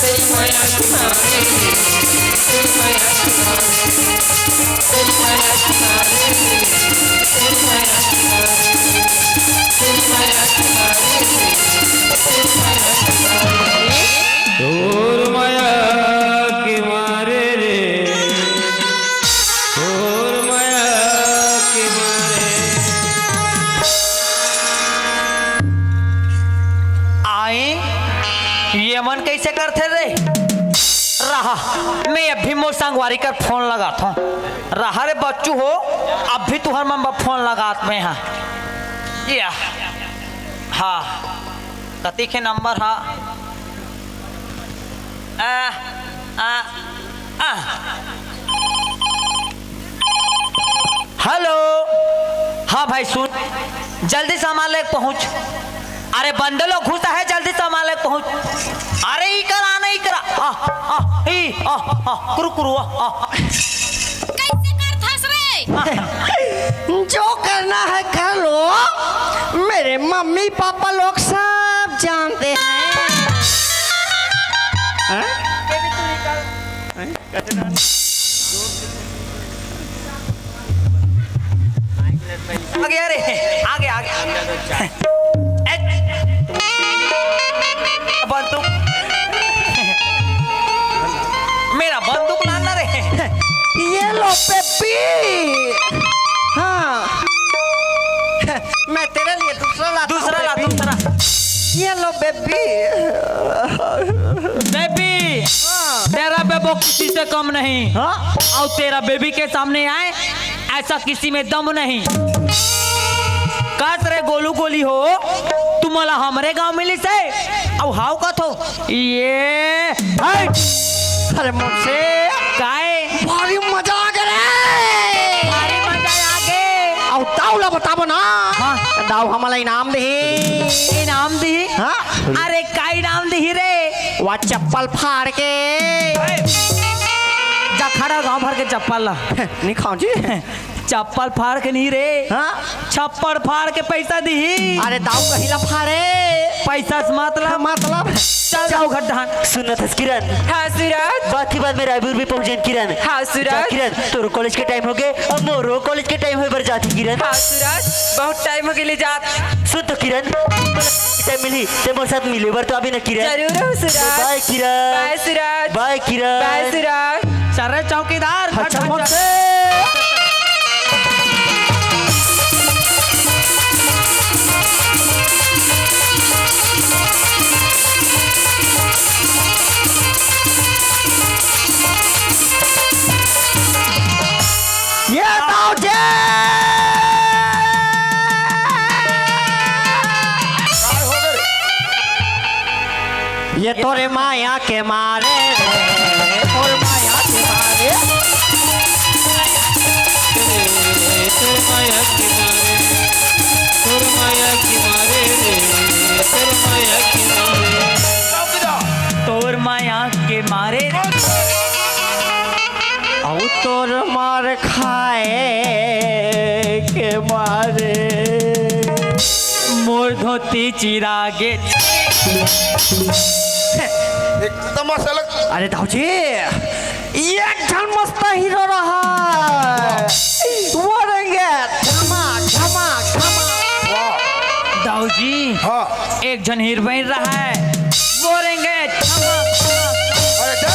तेरी माया की मारे रे, तेरी माया की मारे, तेरी माया की मारे रे, तेरी माया की मारे, तेरी माया की मारे रे, तेरी माया की मारे। तोर माया के मारे रे तोर माया के मारे आए ये मन कैसे करते रे रहा मैं अभी मोर संगवारी कर फोन लगाता हूँ रहा रे बच्चू हो अब भी तुहर मम्मा फोन लगात में हाँ या हाँ कति के नंबर हाँ हेलो हाँ भाई सुन जल्दी सामान लेके पहुंच अरे बंदे लोग घुसा है जल्दी सामान लेके पहुंच अरे ही करा नहीं करा कुरु कुरु कैसे कर फंस रे? जो करना है कर लो, मेरे मम्मी पापा लोग सब जानते हैं। आगे अरे आगे आगे बंदूक मेरा बंदूक लाना रे ये लो पेपी। हाँ मैं तेरे लिए दूसरा लाता हूँ, दूसरा ला पेपी। दूसरा ये लो बेबी। बेबी तेरा बेबो किसी से कम नहीं और तेरा बेबी के सामने आए ऐसा किसी में दम नहीं कात रे गोलू गोली हो तुम मला हमरे गांव मिली से और हाउ का थो ये अरे मुझसे काय भारी मजा आ गया भारी मजा आगे और ताउला बताबो ना। हाँ। दाव हमारा इनाम दे। इनाम दी हाँ? अरे का इनाम दी रे वह चप्पल फाड़ के जा खड़ा गांव भर के चप्पल ला नहीं खाओ जी। चप्पल फाड़ के नहीं रे हाँ? छप्पड़ फाड़ के पैसा दी अरे दाव कहिला फाड़े पैसा से मतलब चल जाओ गड्ढा सुनना था किरण हाँ सूरज, बात ही बात में रायपुर भी पहुंचे किरण हाँ जा सूरज, किरण तोरो कॉलेज के टाइम हो गए अब मोरो कॉलेज के टाइम हो बर जाती किरण हाँ सूरज, बहुत टाइम हो गया जात। सुन तो किरण टाइम मिली ते मोर साथ मिले बर तो अभी ना किरण जरूर हो सूरज। बाय किरण बाय सूरज, बाय किरण बाय सूरज। चल चौकीदार अच्छा गड्ढा मुझसे ये दाव जे ये तोरे माया के मारे रे, तोरे माया के मारे तोर माया की मारे तोर माया की मारे रे तोर माया की मारे तोर माया के मारे और तोर मार खाए के मारे मोर धोती चिरागे एकदम अलग। अरे दाऊजी एक जन मस्त हीरो रहा एक जन हीरोइन रहा है बोलेंगे अरे देख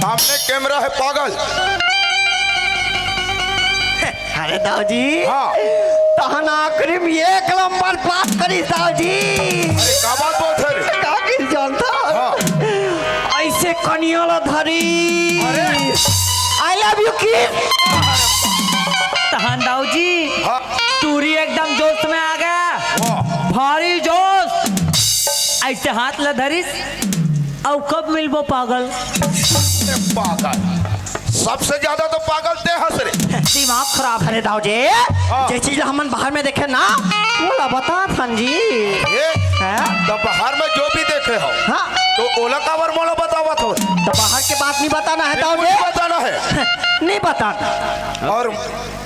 सामने कैमरा है पागल। अरे दाऊजी हाँ तहन आखिरी में एक नंबर पास करी दाऊजी। अरे का बात बोल थे काकिर जानता हाँ ऐसे कनियाला धरी। अरे आई लव यू किड। तहन दाऊ जी हाँ टूरी एकदम जोश में आ गया, वाह भारी जोश। ऐसे हाथ ल धरिस और कब मिलबो पागल। अरे पागल सबसे ज्यादा तो पागल ते हंस रे। दिमाग खराब है। अरे दाऊजी जे चीज हमन बाहर में देखे ना बोला बता थान जी। ये तो बाहर में जो भी देखे हो हाँ तो ओला कावर मोला बतावा तो तो बाहर के बात नहीं बताना है दाऊजी। मुझे बताना है। नहीं बताना। और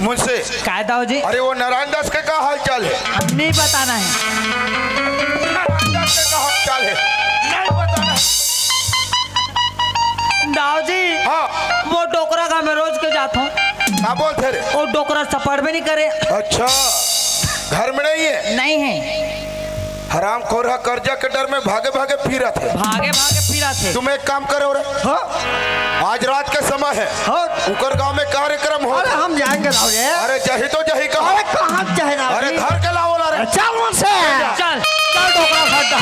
मुझसे काय दाऊ जी अरे वो नारायण दास के का हाल चाल है? नहीं बताना है। नारायण दास के का हाल चाल है नहीं बताना है। दाऊ जी हाँ वो डोकरा का मैं रोज के जाता हूँ, क्या बोलते रे? वो डोकरा सफर भी नहीं करे। अच्छा घर में नहीं है? नहीं है, हराम खोरा कर्जा के डर में भागे भागे फिरा थे। भागे भागे फिरा थे। तुम एक काम करो रे आज रात के समय है उकर गांव में कार्यक्रम हो। अरे हम जाएंगे दाऊजी। अरे जही तो जही कहा। अरे कहाँ चाहे अरे दाऊजी। घर के लाओ ला रे। चल मुझसे। चल चल डोकरा खड्डा।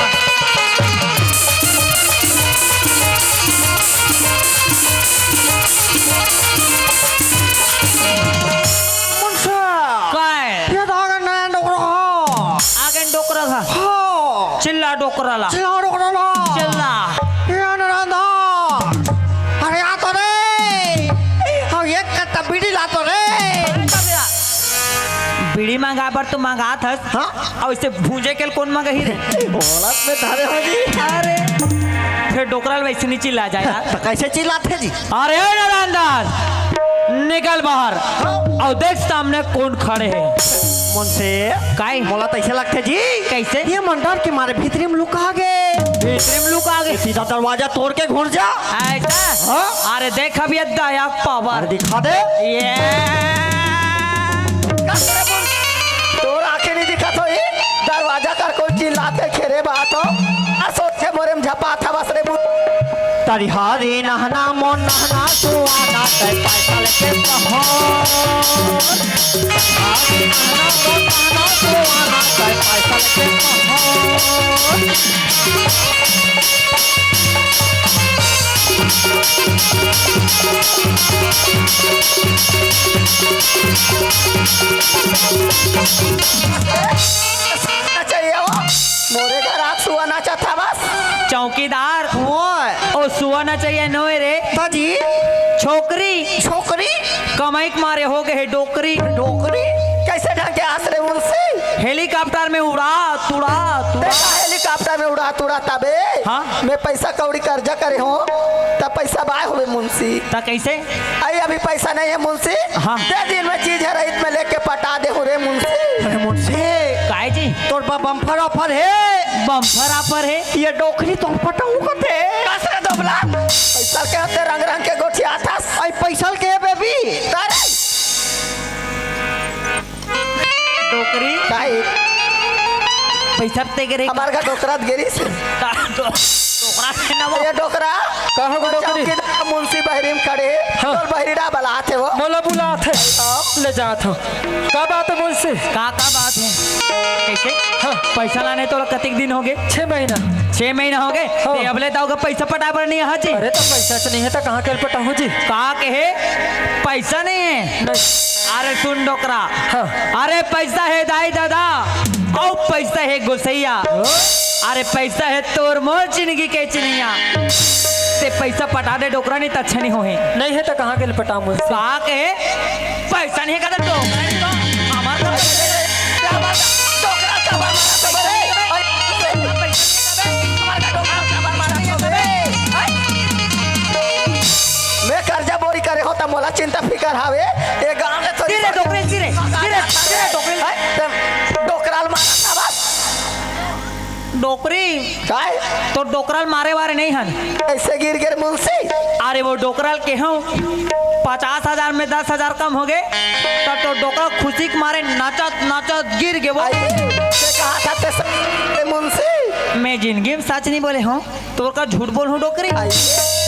मुझसे काय ये धागा नया डोकरा हो। आगे डोकरा था हो चिल्ला डोकरा ला चिल्ला डोकरा ला। चिल्ला। ये नरांदा अरे आ तो रे हम एक कट्टा बीड़ी ला तो रे। बीड़ी मंगा पर तू मंगा था हाँ और इसे भूजे के कौन मंगा ही रे। औलत में धारे हो जी। अरे फिर डोकरा वैसे नहीं चिल्ला जाए यार। तो कैसे चिल्लाते जी। अरे नारायणदास निकल बाहर और देख सामने कौन खड़े हैं। मुझसे काय मोला तो ऐसे लगते जी कैसे ये मंडर के मारे भीतरी में लुका गए। भीतरी में लुक आ गए। सीधा दरवाजा तोड़ के घुस जा। ऐसा हाँ? अरे देख अभी दया पावर दिखा दे। ये तोर आंखें नहीं दिखा तो ये दरवाजा कर कोई चिल्लाते खेरे बात हो सोचे मोरे में झपा था बस रे तारी हारी नहना मोन नहना सुआना ते पैसा लेके कहो हारी नहना मोन नहना सुआना ते पैसा लेके कहो चाहिए वो मोरे घर आग सुआना चाहता बस चौकीदार ओए ओ सुहाना चाहिए नोए रे दादी छोकरी छोकरी कमाई के मारे हो गए डोकरी डोकरी कैसे ढंग के आसरे उनसे हेलीकॉप्टर में उड़ा तुड़ा तुड़ा देखा हेलीकॉप्टर में उड़ा तबे हाँ? मैं पैसा कौड़ी कर्जा करे हो तब पैसा बाय हुए मुंशी ता कैसे आई अभी पैसा नहीं है मुंशी हाँ। दे दिन में चीज है रईत में लेके पटा दे हो रे मुंशी अरे मुंशी काय जी तोर पर बम्फर ऑफर है बम्फर ऑफर है ये डोकरी तो पटाऊ करते कैसे दोबला पैसा के होते रंग रंग के गोठी आता आई पैसा के बेबी तारे डोकरी काई पैसा ते गिरे हमार का डोकरा गिरी से डोकरा से ना वो ये डोकरा कहाँ को डोकरी? चौकीदार मुंशी बहरीम खड़े हाँ। और बहरीड़ा बलाते हो मोला बुलात है ले जात हो का बात है मुझसे का बात है कैसे हाँ पैसा लाने तो कतिक दिन हो गए 6 महीना 6 महीना हो गए हाँ। ते अबले दाऊ का पैसा पटा पर नहीं है जी अरे तो पैसा से नहीं है तो कहाँ के पटाऊँ जी का कहे पैसा नहीं है नहीं अरे सुन डोकरा हाँ। अरे पैसा है दाई दादा और पैसा है गोसैया अरे पैसा है तोर मोर जिंदगी के चिनिया ते पैसा पटा दे डोकरा नहीं तो अच्छा नहीं हो नहीं है तो कहाँ के पटाऊँ मुझसे का कहे पैसा नहीं है का डोकरा नहीं तो हमारा मैं कर्जा बोरी करे हो त मोला चिंता फिकर हावे ये गांव में थोड़ी धीरे डोकरे धीरे धीरे धीरे डोकरे डोकराल मारा था बस डोकरी काय तो डोकराल मारे वारे नहीं हन ऐसे गिर गिर मुंशी अरे वो डोकराल के हूँ 50,000 में 10,000 कम हो गए तब तो डोकरा खुशी के मारे नाचत नाचत गिर गए वो आई कहा था ते मुंशी मैं जिंदगी में सच नहीं बोले हूँ तोर का झूठ बोल हूँ डोकरी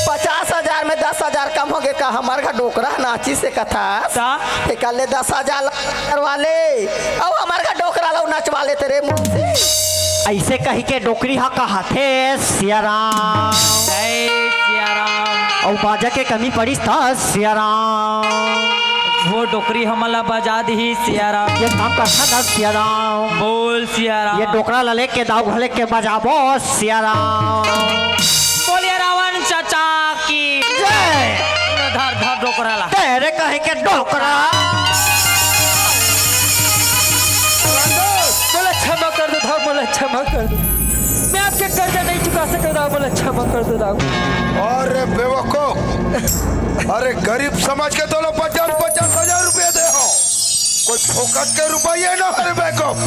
50,000 में 10,000 कम हो गए का हमार का डोकरा नाची से कथा ले 10,000 वाले अब हमार का डोकरा लो नचवा ले तेरे मुंशी ऐसे कही के डोकरी हा कहा थे सियाराम जय सियाराम। और बाजा के कमी पड़ी था सियाराम वो डोकरी हमला बजा दी सियाराम। ये काम करता ना सियाराम बोल सियाराम। ये डोकरा लले के दाव घले के बजाबो सियाराम बोलिए रावण चाचा की जय धर धर डोकरा ला तेरे कहे के डोकरा बोला क्षमा कर दो दाऊ, बोला क्षमा कर दो, मैं आपके कर्जा नहीं चुका सकता दाऊ, बोला क्षमा कर दो दाऊ। अरे बेवकूफ, अरे गरीब समझ के तो 50,000 रुपये दे हो, कोई फोकट के रुपये ना। अरे बेवकूफ,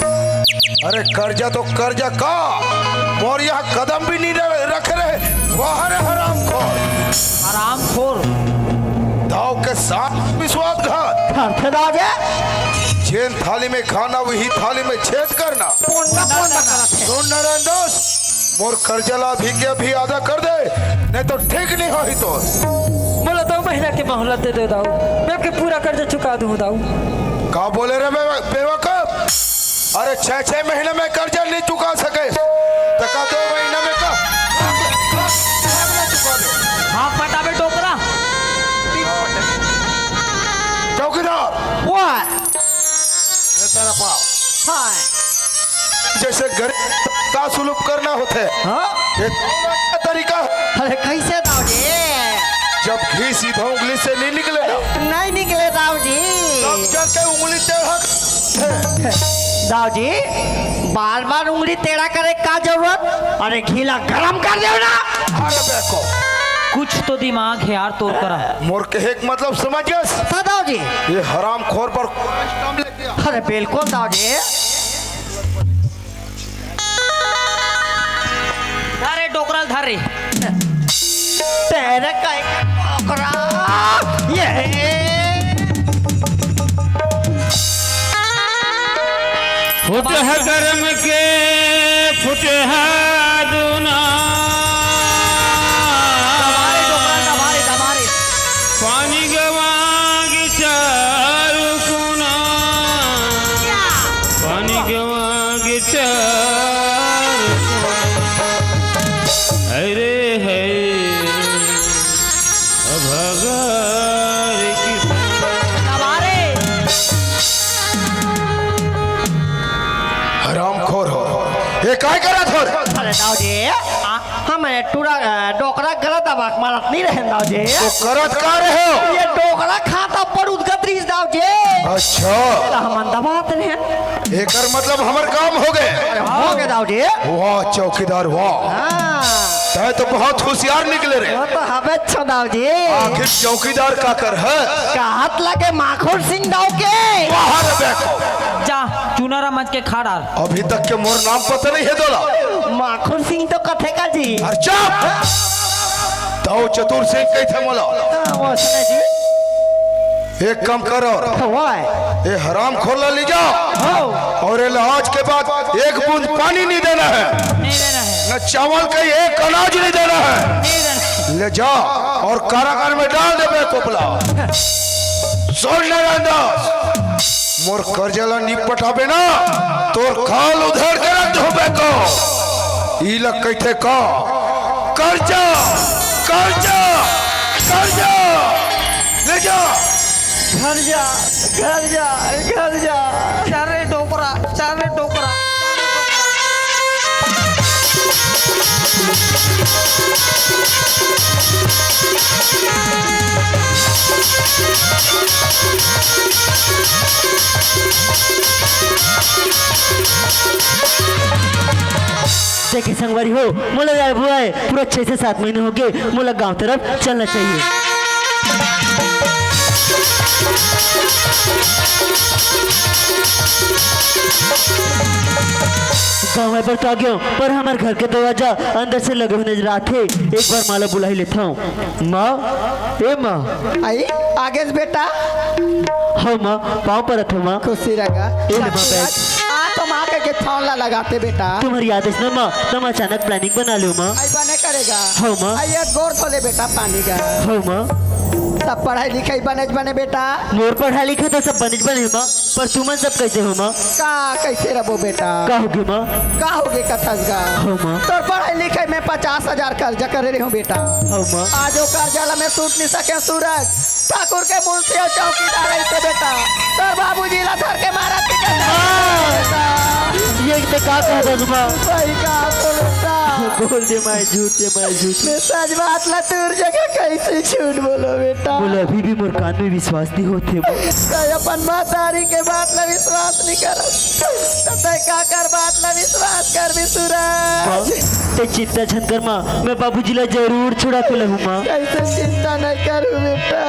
अरे कर्जा तो कर्जा का, और यहाँ कदम भी नहीं रख रहे, बाहर हराम खोर। आराम खोर दाव के साथ विश्वासघात। चेन थाली में खाना वही थाली में छेद करना। सुन नारायण दास, मोर कर्जला भी के भी आधा कर दे, नहीं तो ठीक नहीं हो ही तो। बोला 2 महीना की मोहलत दे दो दाऊ, मैं आपके पूरा कर्जा चुका दूँ दाऊ। का बोले रे बेवकूफ, अरे 6 महीने में कर्जा नहीं चुका सके तो का 2 महीने में का चुका दे। हाँ फटाफट डोकरा चौकीदार ये तेरा पाव जैसे गरीब का सुलूक करना होते ये तरीका है। अरे कैसे दाऊ जी जब घी सीधा उंगली से नहीं निकले ना, नहीं निकले दाऊ जी तब जाके उंगली टेढ़ा दाऊ जी बार बार उंगली टेढ़ा करे का जरूरत अरे घीला गरम कर दो ना। अरे बेको कुछ तो दिमाग है यार तोड़ करा। मोर कहे का मतलब समझ गया दाऊ जी ये हराम खोर पर काम लग गया। अरे बिल्कुल दाऊ जी अरे डोकरा धर रे तेरे का डोकरा ये फुट है कर्म के फुट है दूना पानी गवांगी चारू कुना पानी गवांगी चारू अरे है अभगार की हराम खोर हो ये काय करा थोर। अरे दाऊ जी हमें टूरा डोकरा गलत दबाक मारत नहीं रहे दाऊ जी तो करत का रहे हो। ये डोकरा खाता पर उदगत्रीस दाऊ जी अच्छा हम दबात रहे एकर मतलब हमर काम हो गए। हो गए दाऊ जी वाह चौकीदार वाह, हाँ तय तो बहुत होशियार निकले रे। वो तो हमें छो दाऊ जी आखिर चौकीदार का कर है हाथ लगे माखोर सिंह दाऊ के बाहर बेको। जा चुनारा मच के खा डाल। अभी तक के मोर नाम पता नहीं है दोला। माखोर सिंह तो कथे का जी अरे चुप, दाऊ चतुर सिंह कैथे मोला। वो सुने जी एक काम करो, वाह ये हराम खोला ले जाओ और ये आज के बाद एक बूंद पानी नहीं देना है, नहीं देना है न चावल का एक अनाज नहीं देना है। नहीं देना। ले जा और कारागार में डाल दे बेकोपला। सुन नारायण दास, मोर कर्जला नी पटाबे ना तोर खाल उधर के रख दो बेको। ई लग कैथे का कर्जा कर्जा कर्जा ले जा घर जा घर जा घर जा चारे डोकरा चारे डोकरा। देखिए संगवारी हो मोला यार बुआ पूरा 6 से 7 महीने हो गए मोला गांव तरफ चलना चाहिए। गाँव में पर तो आ गया पर हमारे घर के दरवाजा अंदर से लगे हुए नजर आते। एक बार माला बुला ही लेता हूँ। माँ ए माँ आई आगे से बेटा हाँ माँ पाँव पर रखो माँ खुशी रहेगा ए ले माँ बैग आ तो माँ के के थौला लगाते बेटा तुम्हारी आदेश ना माँ तुम अचानक प्लानिंग बना लो माँ। आई बने करेगा हाँ माँ। आइए गोर धोले बेटा पानी का हो माँ। सब पढ़ाई लिखाई बने बेटा मोर पढ़ा लिखा तो सब बने माँ, पर तुमन सब कैसे हो माँ? का कैसे रहो बेटा का होगी माँ? का होगे कथस गा हो माँ। तो पढ़ाई लिखाई में 50,000 कर्जा कर रही हूँ बेटा हो माँ। आज वो कर्जा में सूट नहीं सके सूरज ठाकुर के मुंशी और चौकीदार ऐसे बेटा तो बाबूजी ला धर के मारा ये तो का कहता माँ? सही कहा तो बेटा बोल दे माँ, झूठ दे माँ, झूठ। मैं सच बात ला तूर जगह कैसे झूठ बोलो बेटा बोले अभी भी मोर कान में विश्वास नहीं होते माँ। तो अपन मातारी के बात ला विश्वास नहीं कर तो का कर बात ला विश्वास कर भी माँ, सूरज ते चिंता छन कर माँ, मैं बाबूजी ला जरूर छुड़ा के लहूँ माँ। कैसे चिंता नहीं करूँ बेटा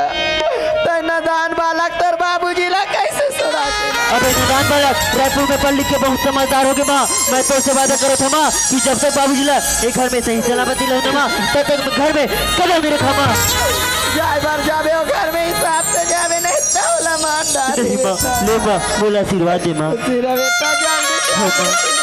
तो नादान बालक तर बाबूजी ला कैसे सुना अबे निदान बालक, रायपुर में पढ़ लिख के बहुत समझदार हो गए माँ। मैं तो से वादा करो था माँ कि जब तक बाबूजी ला एक घर में सही सलामती रहना माँ, तब तक घर में कदम नहीं रखा माँ। जाए बार जावे हो घर में हिसाब से जावे नहीं तौला मान डाली नहीं माँ, ले माँ, बोला आशीर्वाद दे माँ। तेरा बेटा जल्दी हो माँ।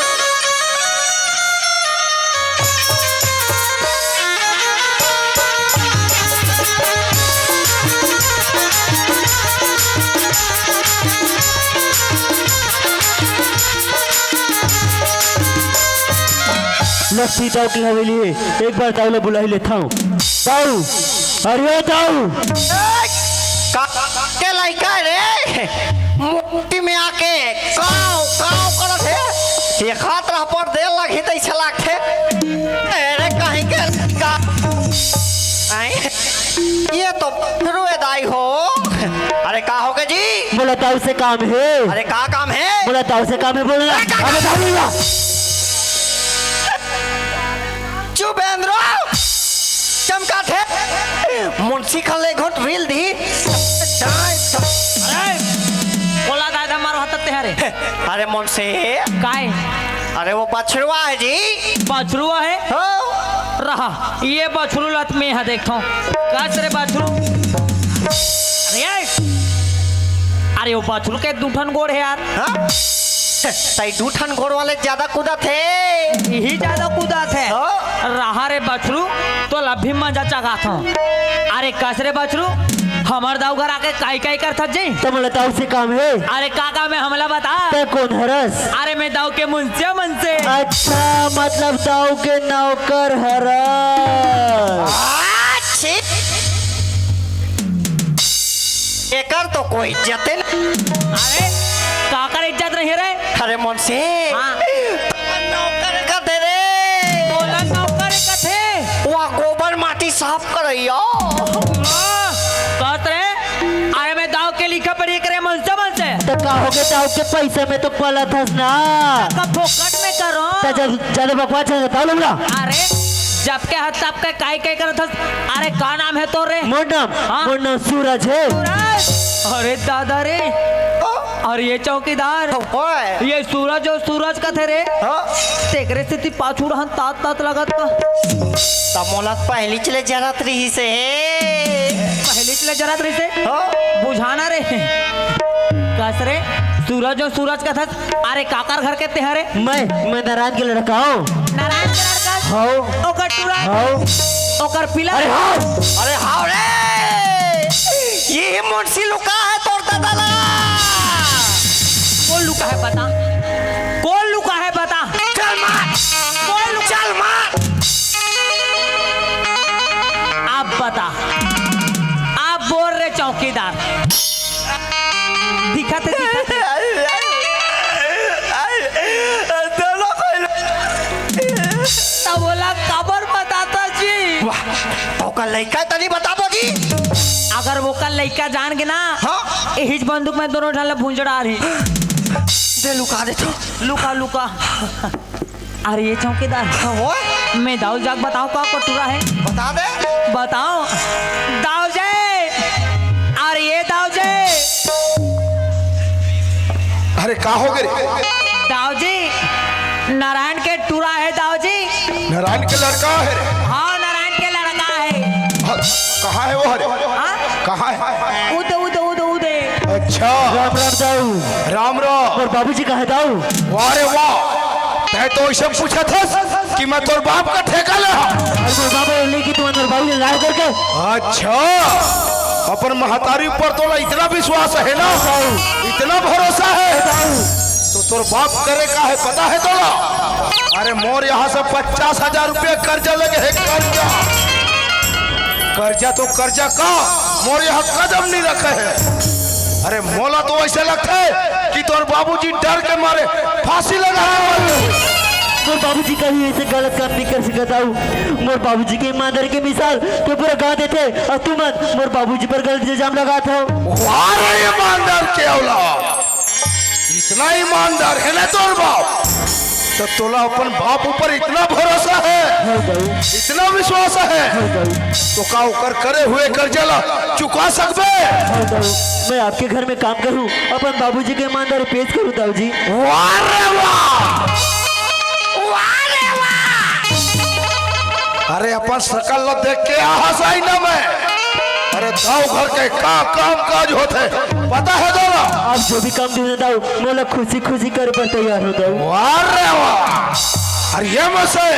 लक्ष्मी ताऊ की हवेली है, एक बार ताऊ ले बुला ही लेता हूँ। ताऊ, अरे ताऊ। के लड़का रे मुट्ठी में आके काव काव करत है ये खात रह पर देर लगी तै छलाक थे अरे कहीं के का आई ये तो रुए दाई हो अरे का हो गए जी बोला ताऊ से काम है। अरे का काम है बोला ताऊ से काम है, बोलना। अबे ताऊ चुपेंद्र चमका थे मुंशी खले घोट रील दी बोला दादा मारो हाथ तेरे अरे मुंशी काय अरे वो बछड़ुआ है जी बछरुआ है हो रहा ये बछरू लत में है देखो काच रे बछरू अरे वो बछरू के दूठन गोड़ है यार हाँ? तई दूठन घोड़ वाले ज्यादा कूदा थे यही ज्यादा कूदा थे रहा रे बछरू तो लभी मजा चगा था अरे कसरे बछरू हमार दाऊ घर आके काई काई कर थक जाई तो बोला ताऊ से काम है। अरे काका में हमला बता ते कौन हरस? अरे मैं दाऊ के मुंसे मुंसे अच्छा, मतलब ताऊ के नौकर हरस। एकर तो कोई इज्जत नहीं अरे काकर इज्जत नहीं रे अरे मुंशी हाँ। नौकर का दे रे बोला नौकर कथे वहाँ गोबर माटी साफ करइयो कहत रे अरे मैं दाऊ के लिखा पढ़ी करे मुंसे मुंसे तो का हो गया ताऊ के पैसे में तो पला था ना। कब फोकट में करो तो जब ज्यादा बकवास है ताऊ लोग। अरे जब के हाथ तब के काई काई करत हस अरे का नाम है तो रे मोर नाम, हाँ? मोर नाम सूरज है। सूरज अरे दादा रे और ये चौकीदार ओए ये सूरज और सूरज का थे रे तेकरे से ती पाछू रहन तात तात लगत का तमोलक पहली चले जरत रही से पहले चले जरा तरी से बुझाना रे कसरे सूरज और सूरज का था अरे काकर घर के तेहरे मैं नारायण के लड़का हूँ। नारायण के लड़का हाँ। ओकर टूरा हाँ। ओकर पिला अरे हाँ। अरे हाउ रे ये मुंशी लुका है तोर दादा ला कौन लुका है बता कौन लुका है बता चल मार कौन लुका चल मार आप बता आप बोल रहे चौकीदार दिखाते दिखाते दोनों कोई तब बोला खबर बताता जी तो का लड़का तनी बताबो जी अगर वो कल लड़का जान के ना हाँ? हिज बंदूक में दोनों ढाले भूंजड़ा रही दे लुका दे तो लुका लुका अरे ये चौकीदार ओए मैं दाऊ जाग बताओ का कटोरा है बता दे बताओ दाऊ जय अरे ये दाऊ जय अरे का हो गए? दाऊ जी नारायण के टूरा है दाऊ जी नारायण के लड़का है रे। हाँ नारायण के लड़का है हाँ, कहाँ है वो हरे? हाँ कहाँ है? उदे उदे उदे उदे अच्छा राम राम ताऊ। राम राम। मोर बाबूजी कहा दाऊ वाह रे वाह, तै तो ऐसे पूछा था कि मैं तोर बाप का ठेका ले। और मोर बाबा बोले कि तुम मोर बाबूजी लाए करके अच्छा, अपन महतारी ऊपर तोला इतना विश्वास है ना, इतना भरोसा है, तो तोर बाप करे का है पता है तोला? अरे मोर यहाँ से 50,000 रुपये कर्जा लगे है, कर्जा। कर्जा तो कर्जा का मोर यहाँ कदम नहीं रखे है। अरे मोला तो ऐसे लगता है कि तोर बाबूजी डर के मारे फांसी लगा है। मोर बाबूजी कभी ऐसे गलत काम नहीं कर सकता दाऊ। मोर बाबूजी के ईमानदारी के मिसाल तो पूरा गाँव देते और तुम मोर बाबूजी पर गलत इल्जाम लगा था। वाह ईमानदार के औलाद, इतना ईमानदार है ना तोर बाप, तो तोला अपन बाप ऊपर इतना भरोसा है, इतना विश्वास है, तो का ओकर करे हुए कर्जा ला चुका सकबे? मैं आपके घर में काम करूं, अपन बाबूजी के ईमानदारी पेश करूं दाऊ जी। वाह रे वाह, वाह रे वाह। अरे अपन सकल ला देख के आहस आई ना मैं। अरे दाऊ घर के का काम काज होते पता है दोला? आप जो भी काम दे दाऊ मोला खुशी खुशी करे पर तैयार हो दाऊ। वाह रे वाह। अरे ये मसे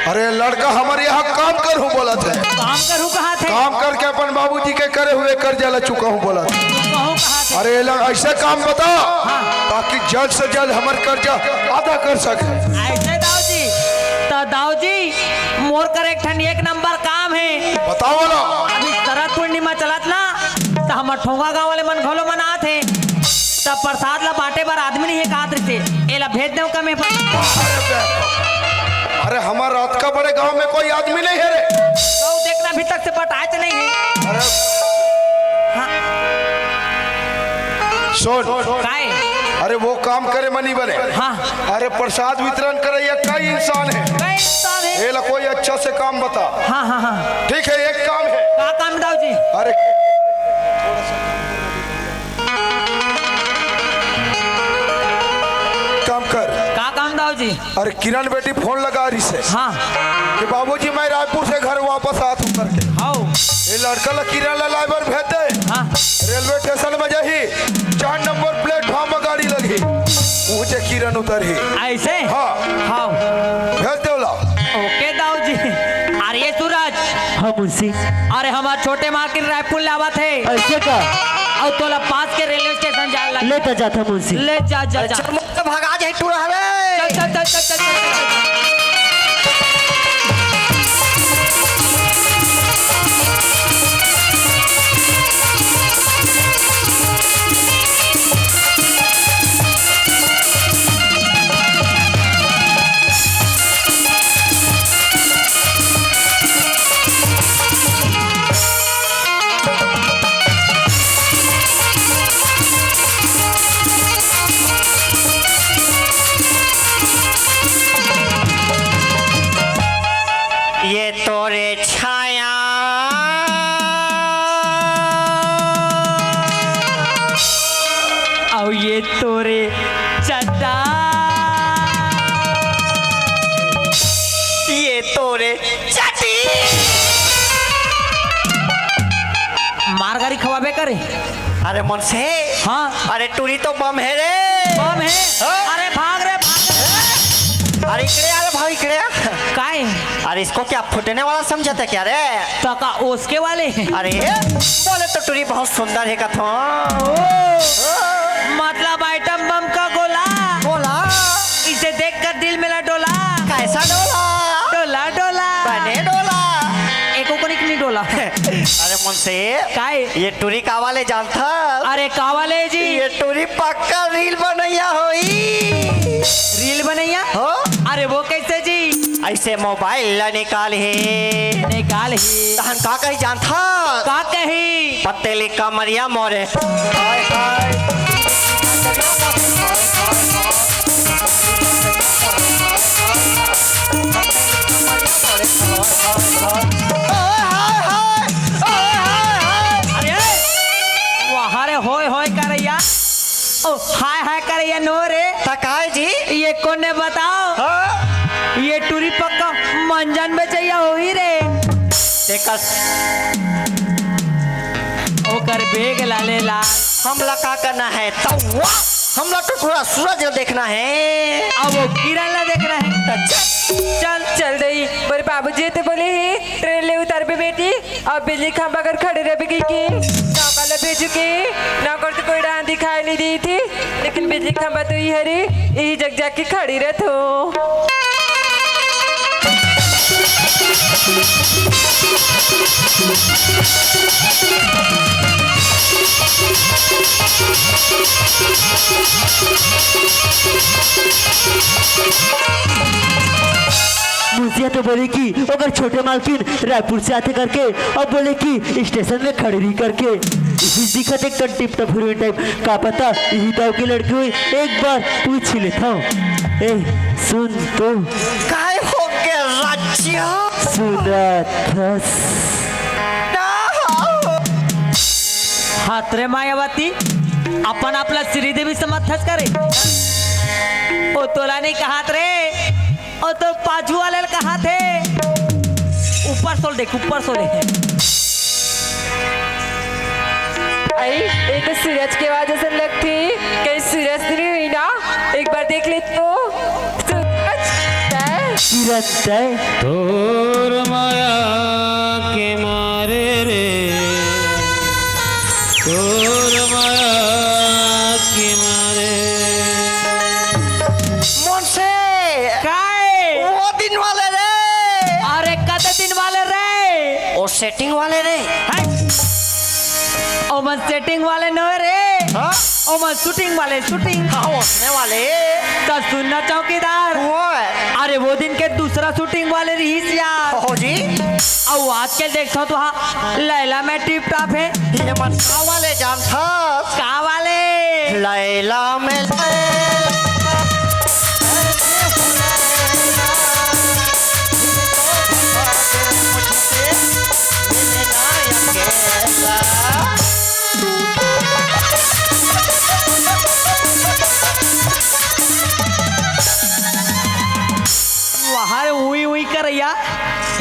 अरे लड़का हमारे यहाँ काम करूँ बोला था, काम करूँ कहा थे, काम करके अपन बाबूजी के करे हुए कर्जा ला चुका हूँ बोला था। कहूँ कहा थे। अरे ऐसे काम बता ताकि जल्द से जल्द हमारे कर्जा अदा कर सके। ऐसे दाऊ जी, तो दाऊ जी मोर करेक्ट एक नंबर काम है। बताओ ना। अभी शरद पूर्णिमा चलत ना, तो हम ठोंगा गाँव वाले मन घोलो मना थे, तब प्रसाद ला बांटे बार आदमी नहीं है कात रहे, एला भेज दे कमे। अरे हमारे रात का बड़े गांव में कोई आदमी नहीं है रे। तो देखना अभी तक से पटाए तो नहीं है। अरे सुन, काय? अरे वो काम करे मनी बने। हाँ। अरे प्रसाद वितरण करे ये कई इंसान है, काय इंसान है? ये ला कोई अच्छा से काम बता। हाँ हाँ हाँ, ठीक है, एक काम है। का काम दाऊ जी? अरे काम कर। का काम दाऊ जी? अरे किरण बेटी फोन लगा रही से हाँ कि बाबूजी मैं रायपुर से घर वापस आ तू करके। हाँ ये लड़का ला किरण ला लाइबर भेज दे। हाँ, रेलवे स्टेशन में जाही 4 नंबर प्लेटफॉर्म में गाड़ी लगी, ऊंचे किरण उतर ही। ऐसे? हाँ हाँ भेज देवला। ओके दाऊ जी। अरे सूरज, हाँ मुंशी, अरे हमारे छोटे मार्केट रायपुर लावा थे, ऐसे का और तोला पास के रेलवे स्टेशन जाए लगे। लेता जाता मुंशी। ले जा जा जा, भगा जाए तू रे। चल चल चल चल चल चल। ये तोरे छाया और ये तोरे चड्डा, ये तोरे चटी। मार गाड़ी खवाबे करे। अरे मन से हाँ, अरे टूरी तो बम है रे। बम है। अरे भाग रे भाग। अरे इकड़े यार भाई इकड़े। काय? अरे इसको क्या फुटने वाला समझते क्या रे? तका उसके वाले हैं। अरे बोले तो टूरी बहुत सुंदर है कथो। मतलब आइटम बम का गोला। बोला इसे देखकर दिल मेरा डोला। कैसा डोला? डोला डोला बने डोला। एको को नहीं डोला। अरे मन से काय? ये टूरी का वाले जानता? अरे कावाले जी, ये टूरी पक्का रील बनैया होई। रील बनैया हो? अरे वो कैसे जी? ऐसे मोबाइल ला निकाल है निकाल ही तहन का कही जानता? का कही? पतेली कमरिया मोरे। हाय हाय अरे वहाँ रे होय होय करैया, ओ हाय हाय करैया नो रे। तकाय जी ये कौन ने बताओ? हाँ? ये टूरी पक्का मंजन में चाहिए हुई रे। देखस ओकर बेग लाले ला हम लगा करना है तवा हम लोग को थोड़ा सूरज देखना है। अब वो किरण ला देखना है। चल चल रही मेरे बाबूजी तो बोले ही ट्रेन ले उतार पे बेटी अब बिजली खंभा कर खड़े रहेगी की नौका ले भेजू की नौकर तो कोई डांस दिखाई नहीं दी थी लेकिन बिजली खंभा तो ही हरी यही जग जाग के खड़ी रह तो मुझे तो बोले कि अगर छोटे मालकिन रायपुर से आते करके अब बोले कि स्टेशन में खड़ी रही करके इसी दिखत एक टिप टप हीरोइन टाइप का पता यही दाव की लड़की हुई एक बार पूछ ही लेता हूँ। ए सुन तो काय हो गया राज्य सुनत हाथ रे मायावती अपन आपला श्रीदेवी समर्थच करे ओ तोला नहीं कहा रे ओ तो पाछू वाले कहा थे ऊपर सोल देख ऊपर सोल आई ये तो सूरज की आवाज ऐसा लगती कहीं सूरज नहीं हुई ना एक बार देख ले तो सूरज तोर माया के मारे रे तोर माया के मारे मन से काय वो दिन वाले रे अरे कद दिन वाले रे वो सेटिंग वाले रे ओ मन सेटिंग वाले न रे हाँ ओ मन शूटिंग वाले शूटिंग हाँ उसने वाले तो सुनना चौकीदार वो अरे वो दिन के दूसरा शूटिंग वाले रही यार हो जी और आज के देखो तो हाँ लैला में टिप टॉप है ये मन का वाले जान था का वाले लैला में लैला वहाँ उई उई करैया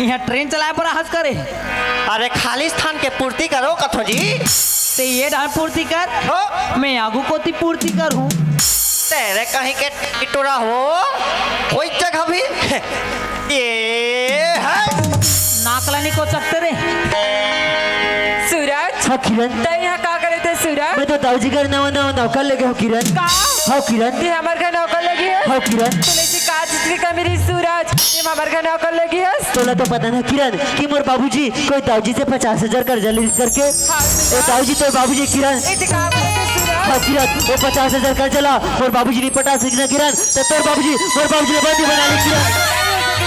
यहाँ ट्रेन चलाए पर हंस करे अरे खाली स्थान के पूर्ति करो कथो जी ते ये डाल पूर्ति कर हो मैं आगू को ती पूर्ति कर हूँ तेरे कहीं के टिटोरा हो कोई जगह भी ये है नाकलानी को चकते रे सूरज हाँ किरण तो यहाँ का करे थे सूरज मैं तो दाऊजी का नौकर लेके हो किरण का हाँ किरण ये हमारे घर नौकर लगी है हाँ किरण तुलसी का जिसकी कमी रही सूरज ये हमारे घर नौकर लगी है तोला तो पता ना किरण कि मोर बाबूजी कोई दाऊजी से 50,000 कर्जा ले करके ओ दाऊजी तो बाबूजी किरण हाँ किरण वो 50,000 कर्जा ला मोर बाबूजी नहीं पटा सकना किरण तो तोर बाबूजी मोर बाबूजी ने बंदी बना ली किरण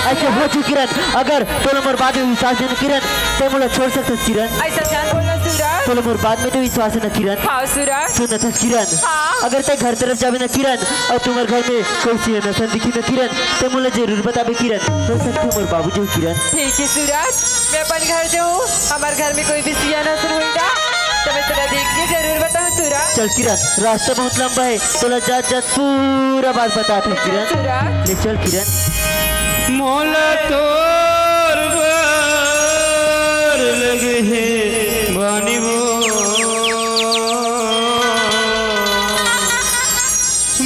ऐसे हो चुकी किरण अगर तोला मोर बाद में विश्वास है ना किरण तो मोला छोड़ सकते किरण ऐसा जान बोलना सूरज तोला मोर बाद में तो विश्वास है ना किरण हाँ सूरज सुन था किरण हाँ। अगर ते घर तरफ जावे ना किरण और तुम्हारे घर में कोई सी नसन दिखी ना किरण तो मुझे जरूर बताबे किरण हो सकती मोर बाबूजी हो किरण ठीक है सूरज मैं अपन घर जाऊँ हमारे घर में कोई भी सिया नजर होगा तो मैं तेरा देख के जरूर बताऊँ सूरज चल किरण रास्ता बहुत लंबा है तोला जात जात पूरा बात बताते हैं किरण सूरज ले चल किरण मोला तोर बार लगे है बानी वो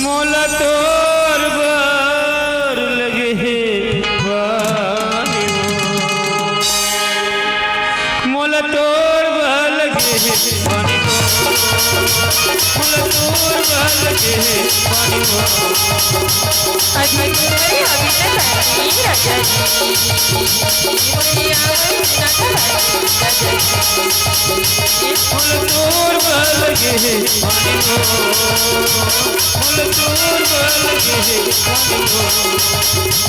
मोला तोर बार लगे है बानी वो मोला तोर बार लगे है बानी वो मोला तोर बार लगे है बानी वो फूल तोर लगे है पानी को फूल तोर लगे है पानी को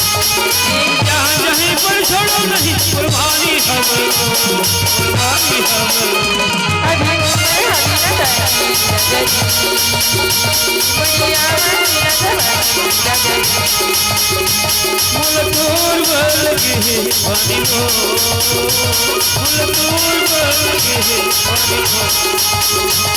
जहाँ जहीं पर छोड़ो नहीं कुर्बानी कुर्बानी फूल तोर लगे है पानी को फूल तोर लगे है पानी को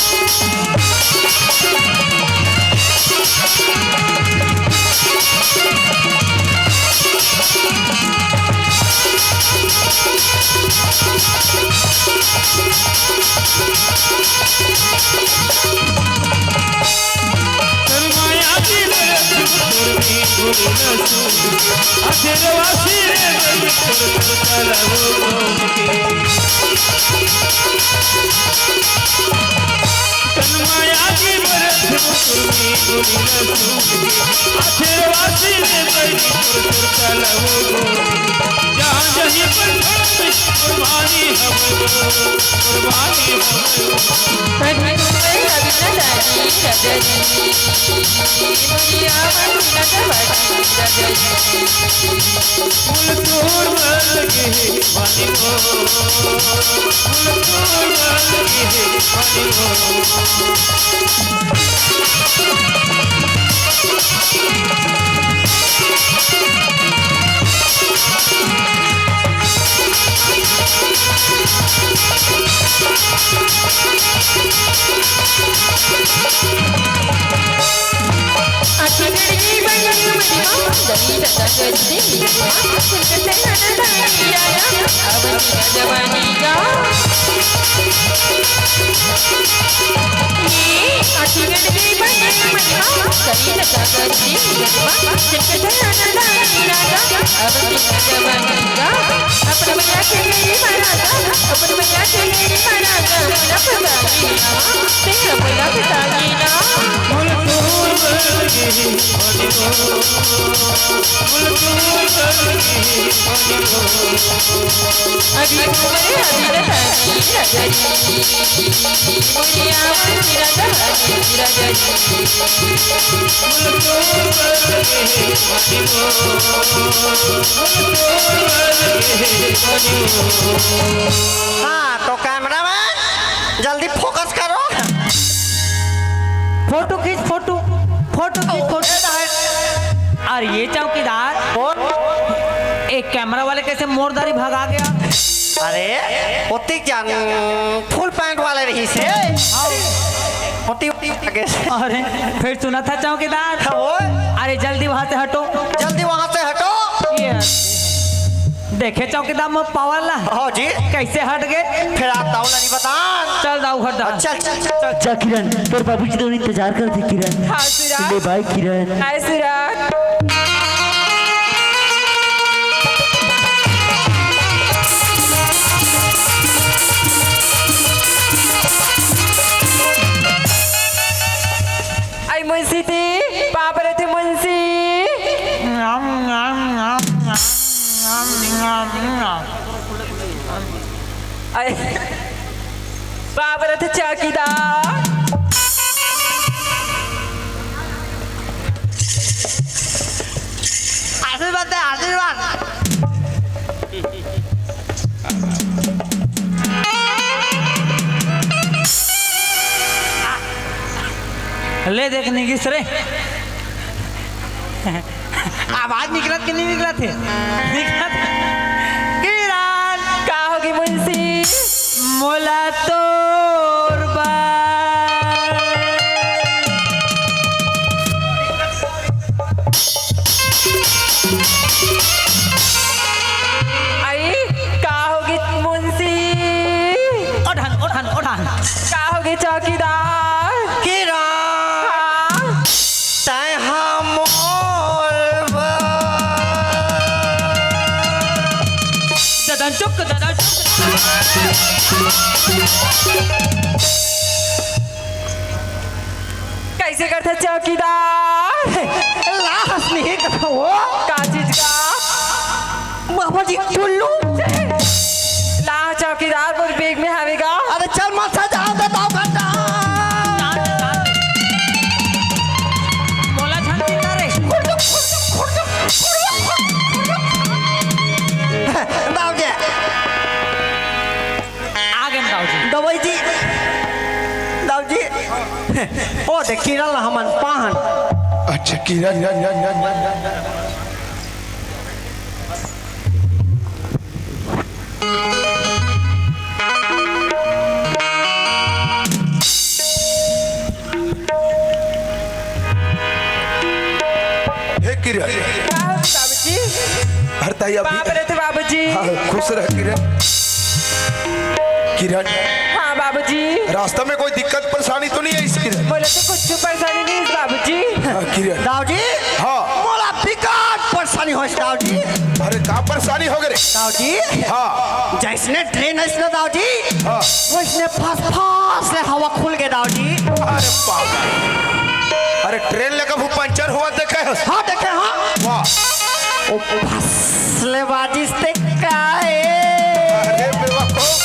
आशीर्वासी रे गई तोर चलबो के तन्माया की बरस मुकुरमी गोरी रसूल के आशीर्वासी रे गई तोर चलबो जहाँ जहीं पर कुर्बानी हमरो कुर्बानी हमरो अभी तुम्हें अभी न जानी रजनी मुड़िया महीना जवानी रजनी फूल तोड़ लगे पानी को फूल तोड़ लगे पानी को अखिलड़ी बनी मुड़िया गली रजा गजदी सुनते ननदानी राजा अब मेरा जवानी का अखिलड़ी बनी मुड़िया गली रजा गजदी सुनते ननदानी राजा अब मेरा जवानी का अपने मैया के मेरी महाराजा अपने मैया के मेरी महाराजा मेरा पिताजी ना तेरा मेरा पिताजी ना फूल तोड़ लगे पानी को फूल तोड़ लगे पानी को अभी तुम्हारे अभी रजानी रजनी मुड़िया मेरा जवानी रजनी फूल तोड़ लगे पानी को फूल तोड़ लगे पानी को हाँ तो कैमरामैन जल्दी फोकस करो। फोटो खींच फोटो फोटो खींच फोटो और ये चौकीदार एक कैमरा वाले कैसे मोरदारी भगा गया। अरे होती क्या फुल पैंट वाले रही से होती आगे से अरे फिर सुना था चौकीदार अरे जल्दी वहां से हटो जल्दी वहां से हटो। ये देखे चौकीदार में पावर ला हो जी कैसे हट गए। फिर आप दाऊला नहीं बता। चल दाऊ हट जा। चल चल चल चल जा किरण तेरे बाबूजी तो इंतजार करते किरण हाँ सिराज ले भाई किरण हाय सिराज आई मुंशी थी पाप रहे थे मुंशी पाप रहे थे चौकीदार आशीर्वाद दे आशीर्वाद। ले देखने की सरे आवाज निकला कि नहीं निकला थे निकला था। किरण का होगी मुंशी मोला तोर आई का होगी मुंशी ओढ़न ओढ़न ओढ़न का होगी चौकीदार किरण तय हमोर ददन चुक ददन कैसे करते चौकीदार लाश नहीं करो वो का चीज का बाबा जी टुल्लू। ला चौकीदार पर बेग में हवेगा अरे चल मत सजा दे दाऊ घंटा मोला छन कितना रे दाऊ जी आगे दाऊ जी दवाई जी दाऊ जी ओ देख किरण हमन पाहन अच्छा किरण हे किरण का होगी बाबूजी हरताई अभी पाप रहे थे बाबूजी हाँ, खुश रह किरण किरण हाँ बाबूजी रास्ता में कोई दिक्कत परेशानी तो नहीं है इस किरण बोले तो कुछ परेशानी नहीं है बाबूजी हाँ, किरण दाऊ जी हाँ मोला बिकट परेशानी हो दाऊ जी? अरे का परेशानी हो गई? दाऊ जी हाँ जैसने ट्रेन है इसने दाऊ जी हाँ। वैसने फास फास ले हवा खुल गए दाऊ जी। अरे पागल, अरे ट्रेन लेकर वो पंचर हुआ देखे हो? हाँ देखे हाँ। वाह, ओ फसले बाजी से काए। अरे बेवकूफ,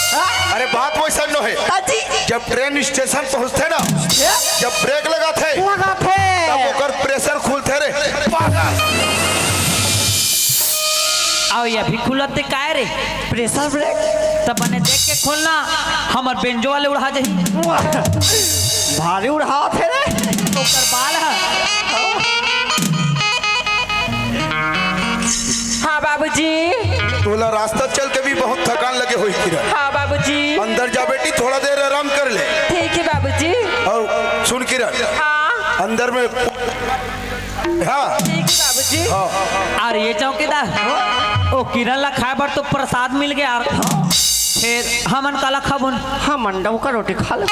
अरे बात वैसा न है। दादी जब ट्रेन स्टेशन पहुंचते ना, जब ब्रेक लगाते लगा थे तब ओकर प्रेशर खुलते रे पागल। आओ ये भी खुलत दे काहे रे? प्रेशर ब्रेक तब बने देख के खोलना, हमर बेंजो वाले उड़ा जाही। भारी उड़ा थे रे ओकर बाल है। हाँ बाबूजी। तोला रास्ता चल के भी बहुत थकान लगे हुई थी। हाँ बाबूजी। अंदर जा बेटी, थोड़ा देर आराम कर ले। ठीक है बाबूजी। और सुन किरण, हाँ अंदर में हाँ ठीक है बाबूजी। और ये चौकीदार ओ किरण ला खाए बर तो प्रसाद मिल गया। फिर हमन काला खाबुन हाँ मंडव का रोटी खा ले।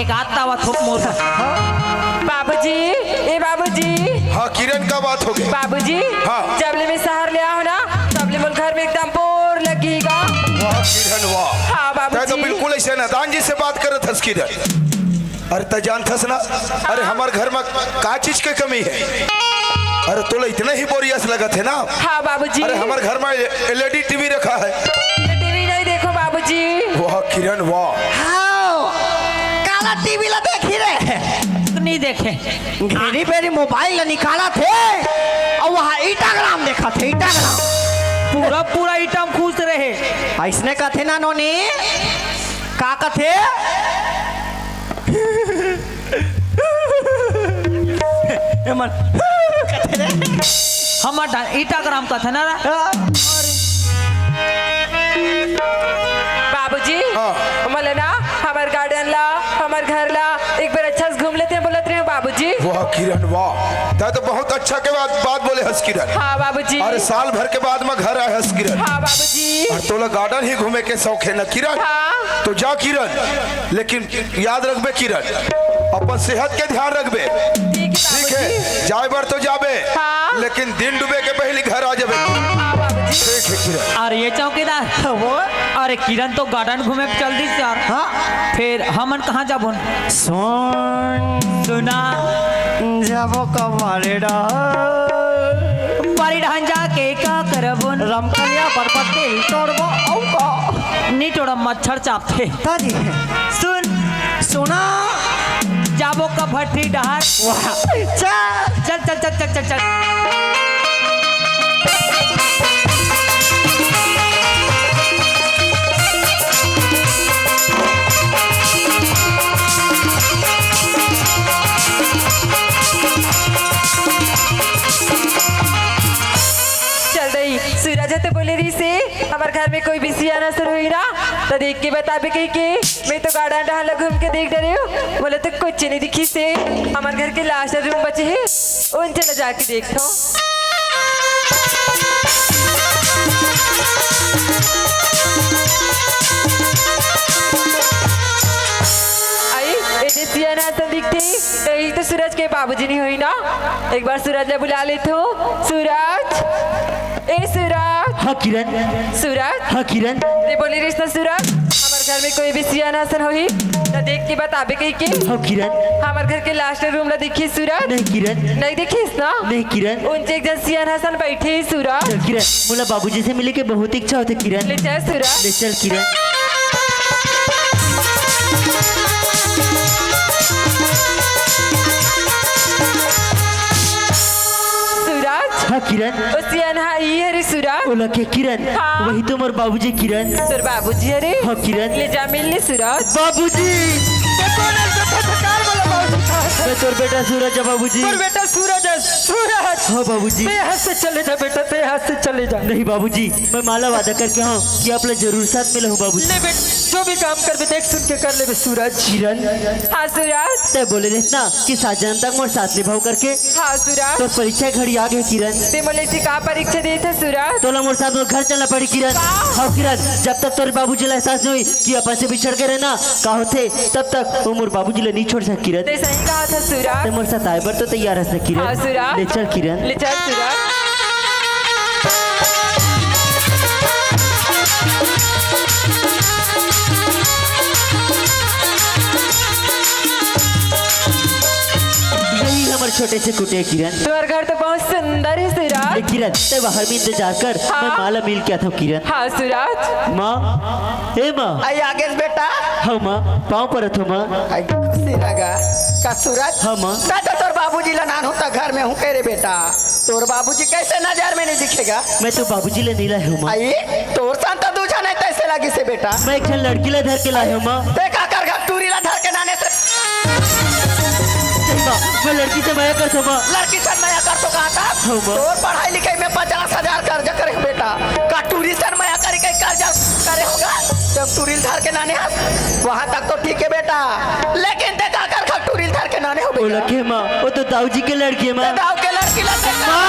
एक आध तावा थोप मोर। बाबूजी ए बाबूजी। हाँ किरण का बात हो गई। बाबूजी हाँ। जब ले मैं शहर ले आओ ना तब ले मोर घर में एकदम बोर लगेगा। वाह किरण वाह। हाँ बाबूजी। तो बिल्कुल ऐसे ना दान जी से बात कर थस किरण। अरे त जान थस ना, अरे हमारे घर में का चीज के कमी है? अरे तोला इतना ही बोरियस लगा थे ना। हाँ बाबूजी। अरे हमारे घर में एलईडी टीवी रखा है। टीवी नहीं देखो बाबूजी। वाह किरण वाह। हाँ काला टीवी ला देखी रे नहीं देखे घेरी पेरी मोबाइल ला निकाला थे और वहाँ इंस्टाग्राम देखा थे। इंस्टाग्राम पूरा पूरा आइटम खुश रहे। ऐसने कथे ना नोनी का कथे मन कथे रे हमर इंस्टाग्राम का था ना रा। बाबूजी हाँ। बोले ना हमारे गार्डन ला हमारे घर ला एक बार अच्छा से घूम लेते हैं बोलते रहे बाबूजी। वाह किरण वाह। तो बहुत अच्छा के बात बोले हंस किरण। हाँ बाबूजी। अरे साल भर के बाद में घर आए हंस किरण। हाँ बाबूजी। और तोला गार्डन ही घूमे के शौक है ना किरण? हाँ। तो जा किरण, लेकिन याद रखबे किरण, अपन सेहत के ध्यान रखबे। ठीक है, जाए बार तो जाबे। हाँ। लेकिन दिन डूबे के पहले घर आ जाबे। हाँ बाबूजी। ठीक है किरण। और ये चौकीदार वो अरे किरण तो गार्डन घूमे चल दी यार। हाँ फिर हमन कहाँ जाबुन? सुना जाबो कमारे डा परिधान जाके का करबुन? रमकलिया बरबट्टी तोड़बो औको नहीं तोड़ा मच्छर चापते। ताजी सुन सुना जाबो का भट्टी डहार। वाह चल चल चल चल चल चल चल। चल रही सूरज तो बोले रही से हमारे घर में कोई भी सियाना सुन हुई ना तो देख के बता भी कही के मैं तो गार्डन डहाल घूम के देख रही हूँ। बोले तो कुछ नहीं दिखी से हमारे घर के लास्ट रूम बचे हैं उन चला जाके देखो। सियाना तो दिखते कहीं तो सूरज के बाबूजी नहीं हुई ना। एक बार सूरज ने बुला ले तो सूरज ए सूरज। हाँ किरण। सूरज हाँ किरण। ये बोली रिश्ता सूरज हमारे घर में कोई भी सियाना सन हुई तो देख के बताबे कहीं के। हाँ किरण। हमारे घर के लास्ट रूम ला देखी सूरज। नहीं किरण। नहीं देखीस ना? नहीं किरण। उनसे एक जन सियाना सन बैठे सूरज। चल किरण, मोला बाबूजी से मिले के बहुत इच्छा होती किरण। ले चल सूरज। ले चल किरण। सूरज हाँ किरण। ओ सियाना ये हरे सूरज। ओला के किरण। हाँ। वही तो मोर बाबूजी किरण। तोर बाबूजी हरे। हाँ किरण। ले जा मिलने सूरज। बाबूजी मैं तोर बेटा सूरज है बाबूजी। बेटा सूरज है सूरज। हाँ बाबूजी। ते हाथ से चले जा बेटा ते हाथ से चले जा। नहीं बाबूजी, मैं माला वादा करके हूँ कि आप लोग जरूर साथ मिले हूँ बाबूजी। ले बेटा जो भी काम कर बे देख सुन के कर ले बे सूरज। किरण हाँ सूरज। ते बोले रहना कि 7 जन तक मोर साथ निभाव करके। हाँ सूरज। तो परीक्षा घड़ी आ गई किरण। ते बोले से का परीक्षा दिए थे सूरज। तोला मोर साथ में घर चलना पड़ी किरण। हाँ किरण, जब तक तोरे बाबूजी ला एहसास नहीं हुई कि अपन से बिछड़ के रहना का होते तब तक वो मोर बाबूजी ला नहीं छोड़ सक किरण। ते सही कहा था ते सूरज। मोर साथ आए बर तो तैयार है हाँ किरण। सूरज। ले चल किरण। ले चल सूरज। छोटे से कुटिया किरण। तुम्हारा घर तो बहुत सुंदर है सूरज। ए किरण ते बाहर में इंतजार कर, मैं माला मिल के आता हूँ किरण। हाँ सूरज। माँ, ए माँ। आई आगे से बेटा हाँ माँ, पाँव पर रखो माँ। आई खुशी लगा का सूरज। हाँ माँ। दादा तोर बाबूजी ला नान होता घर में हूँ कह रे बेटा, तोर बाबूजी कैसे नजर में नहीं दिखेगा? मैं तो बाबूजी ले नहीं लाया हूँ माँ। आई तोर संता दूजा नहीं तैसे लगी से बेटा। मैं एक लड़की ला धर के लाया हूँ माँ। देखा कर घर टूरी ला धर के नाने से माँ, मैं लड़की से माया करता हूँ माँ। लड़की से नया कर तो कहा था हाँ, माँ। तोर पढ़ाई लिखाई में 50,000 कर्जा करे हो बेटा, का टूरी से नया करे कहीं कर्जा करे होगा जब टूरी धर के नाने हंस वहाँ तक तो ठीक है बेटा, लेकिन देखा कर घर टूरी धर के नाने हो वो बेटा। लड़की है माँ, वो तो ताऊ जी की लड़की है माँ। दाव के लड़की ला देखा माँ।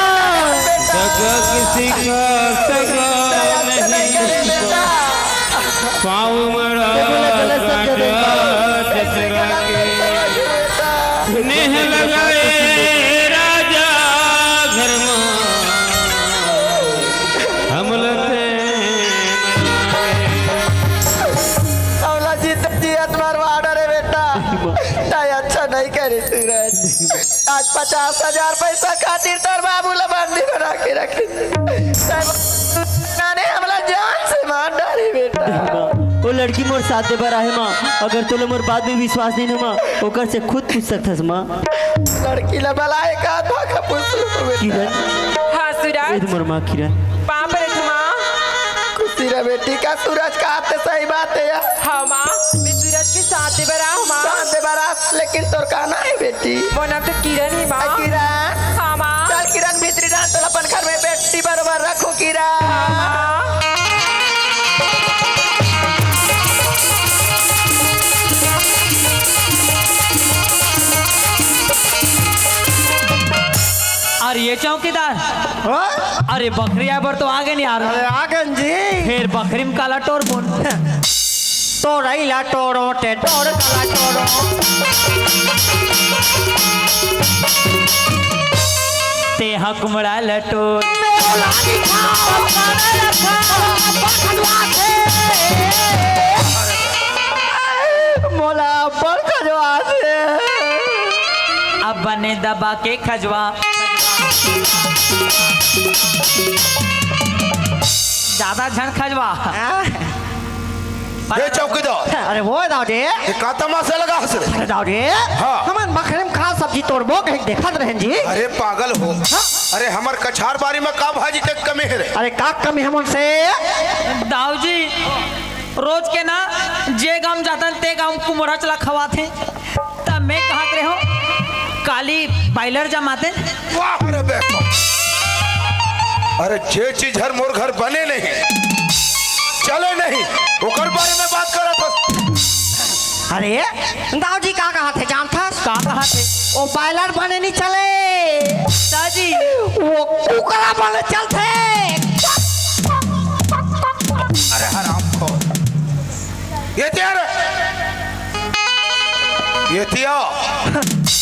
सगा किसी का सगा नहीं, पाँव मरा चचरा के नेह लगाए राजा घर में हमलते सावला जीत जियत मरवाड़ा रे बेटा, ताई अच्छा नहीं करे सूरज। आज 50,000 पैसा खातिर तोर बाबू ला बंदी बना के रखी, नाने हमला जान से मार डाले बेटा। माँ, वो लड़की मोर साथ दे बर आहे माँ। अगर तोले मोर बात में विश्वास नहीं है माँ, ओकर से खुद पूछ सकथस माँ। लड़की ला बलाए का धोखा पूछ लो किरण, हाँ ए सूरज। मोर माँ किरण। पाँव पर रखो माँ। खुशी रे बेटी का सूरज का आते सही बात है यार। हाँ माँ, मैं सूरज के साथ दे बरा हूँ माँ। चांद दे बारात लेकिन तोर कहना है बेटी। वो नाम तो किरण ही माँ। किरण हाँ माँ। चल किरण भीतरी डाल तो अपन घर में बेटी बरोबर रखो किरण। हाँ। और ये चौकीदार, अरे बकरी आबर तो आगे नहीं आ रहा। आगन जी फिर बकरी में काला टोर बोन। तो रैला टोरो ते टोर काला टोरो। ते हकुमड़ा लटोर। मोला पर खजवा से अब बने दबा के खजवा। ज्यादा झन खजवा। ये चौकीदार अरे वो दाऊदे ये का तमाशा लगा हंस रे? अरे दाऊदे हाँ। हमन बकरे में खा सब्जी तोड़बो कहीं देखत रहन जी। अरे पागल हो, अरे हमार कछार बारी में का भाजी के कमी है रे? अरे का कमी हमन से दाऊ जी रोज के ना जे गांव जाता ते गांव कुमड़ा चला खवाते, तब मैं कहा करे हो काली बाइलर जमाते। वाह रे बेको, अरे जे चीज हर मोर घर बने नहीं चले नहीं ओकर बारे में बात करत हस। अरे दाऊ जी का कहा थे जानता का कहा थे? ओ बायलर बने नहीं चले दादी वो कुकरा बने चलते। अरे हराम खो, ये क्या रे? ये तिया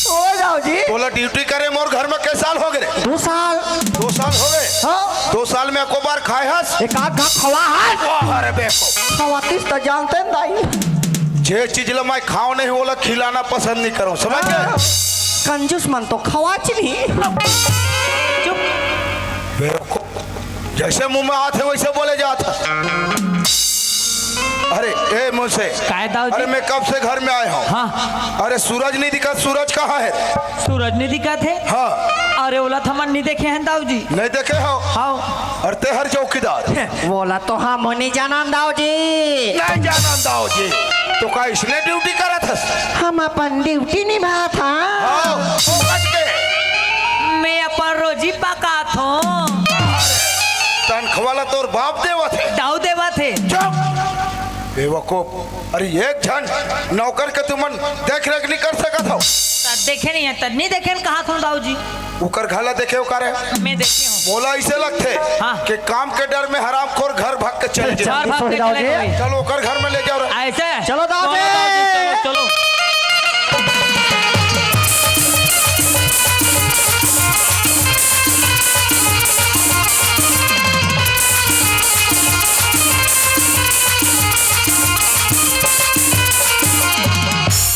ओ दाऊ जी बोला ड्यूटी करे मोर घर में कै साल हो गए? 2 साल 2 साल हो गए। हाँ 2 साल में एको बार खाए हस? एक आध घा खवा है वाह रे बेको, खवातीस तो जानते हैं दाई। जे चीज ला मैं खाओ नहीं बोला खिलाना पसंद नहीं करूं, समझ गए? कंजूस मन तो खवाच नहीं। चुप। बेको जैसे मुंह में आते वैसे बोले जाता। अरे ए मुझसे, काय दाऊ जी? अरे मैं कब से घर में आया हूँ। हाँ अरे सूरज नहीं दिखा, सूरज कहाँ है? सूरज नहीं दिखा थे। हाँ अरे ओला थमन नहीं देखे हैं दाऊ जी। नहीं देखे हो? हाँ और ते हर चौकीदार बोला तो हम नहीं जाना दाऊ जी। नहीं जाना दाओ जी, तो का इसने ड्यूटी करा था? हम अपन ड्यूटी निभा था। हाँ वो बच के मैं अपन रोजी पका थो। तनख्वाला तोर बाप देवा थे। दाऊ देवा थे। चुप बेवकूफ, अरे एक जन नौकर के तुमन देख रेख नहीं कर सकत हो? तब देखे नहीं है, तब नहीं देखे कहा था दाऊ जी। उकर घाला देखे हो करे? मैं देखे हूँ। बोला इसे लगते हाँ। कि काम के डर में हरामखोर घर भाग के चले चार जाए। भाग के दाऊ चले जी। गए। चलो ओकर घर में ले जाओ रे। ऐसे चलो दाऊ जी। चलो चलो।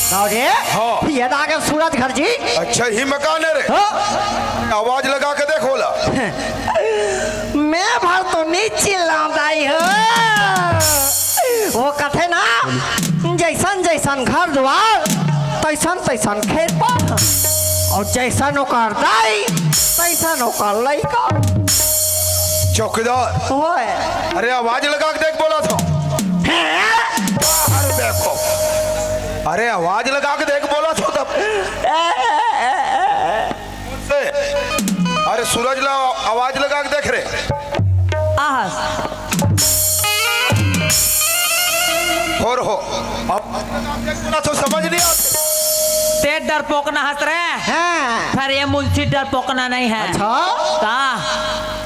दाऊ जी हाँ ये आगे सूरज घर जी। अच्छा ही मकान है रे। आवाज लगा के देखो ला। मैं भर तो नहीं चिल्लादाई हो। वो कथे ना जैसन जैसन घर द्वार तैसन तैसन खेत पर और जैसन ओकर दाई तैसन ओकर लइका। चौकीदार होए अरे आवाज लगा के देख बोला था। अरे देखो अरे आवाज लगा के देख बोला था तब। अरे सूरज ला आवाज लगा के देख रहे और हो अब तो समझ नहीं आते। ते डरपोकना हंस रहे हैं। फिर ये मुंशी डरपोकना नहीं है। अच्छा का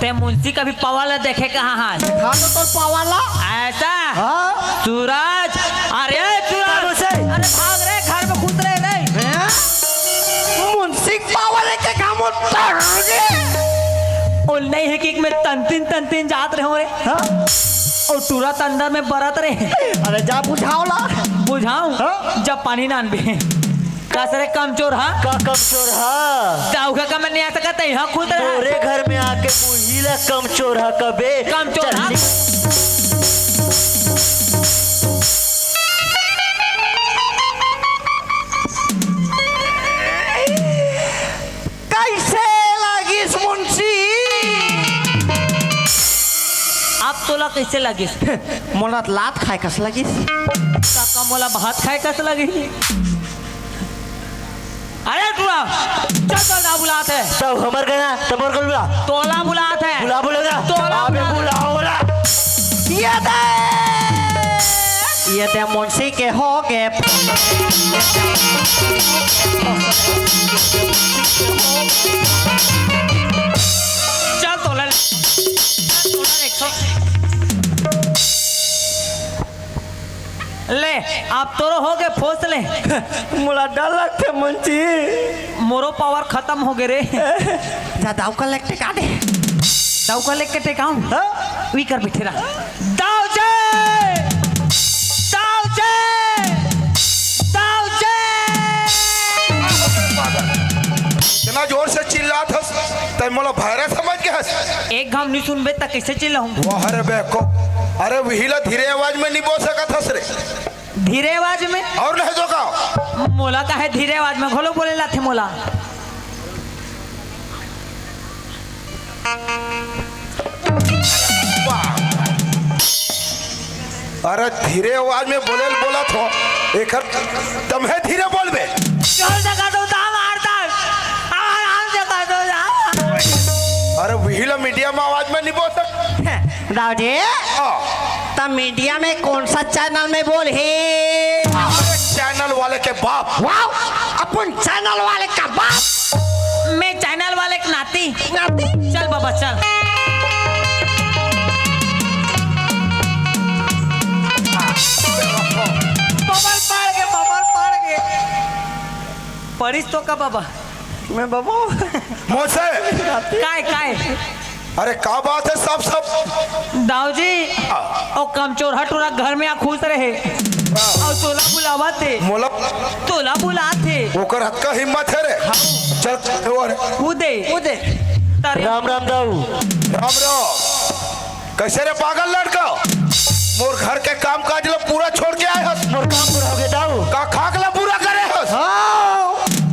ते मुंशी कभी पवाला देखे कहाँ हाथ खा तो पावाला ऐसा हाँ सूरज अरे सूरज अरे भाग रहे घर में घुस रहे नहीं मुंशी पावाले के काम और नहीं है कि में तंतीन जात रहे हो रे और तुरंत अंदर में बरत रहे। अरे जा बुझाओला बुझाऊं जब पानी नान भी कसरे कमचोर हाँ का कमचोर हा दाऊखा का मैं नहीं आ सकता यहाँ खुद रहा मोरे घर में आके मुहिला कमचोर हा कबे कमचोर हाँ कैसे लगी मुंशी अब तोला कैसे लगी मोला लात खाए कस लगी काका मोला भात खाए कस लगी अरे तू चल चल बुलात है तब हमर गना तमोर कर बुला तोला बुलात है बुला बोलेगा तोला अबे बुला बोला ये दे मुंशी के हो गए चल तोला ले आप तो हो गए फोस ले मोला डर लगते मुंशी मोरो पावर खत्म हो गए रे जा दाव का लेके काटे दाव का लेके टेकाऊं वी कर बैठे रहा दाव जे इतना जोर से चिल्लात हस तै मोला भैरा समझ के हस। एक घाम नहीं सुनबे तक कैसे चिल्लाऊं वाह रे बेको अरे वहीला धीरे आवाज में नहीं बोल सकत हस रे। धीरे आवाज में और नहीं तो का मोला का है धीरे आवाज में घोलो बोले लाथे मोला अरे धीरे आवाज में बोला तो एक तुम है धीरे बोलबे चल जगा दो दाम मारता आराम जगा दो अरे वहीला मीडिया में आवाज में नहीं बोल सकत। दाव जी तब मीडिया में कौन सा चैनल में बोल है चैनल वाले के बाप वाह अपन चैनल वाले का बाप मैं चैनल वाले के नाती नाती चल बाबा चल बबल पड़ गए परिस तो का बाबा मैं बाबू मोसे काय अरे का बात है सब दाऊ जी और कमचोर हटोरा घर में आ खुश रहे और तोला बुलावा थे मोला तोला बुलाते ओकर हक का हिम्मत है रे। चल और कूदे राम राम दाऊ राम राम कैसे रे पागल लड़का मोर घर के काम काज ला पूरा छोड़ के आए हस। मोर काम पूरा हो गया दाऊ का खाक ला पूरा करे हस।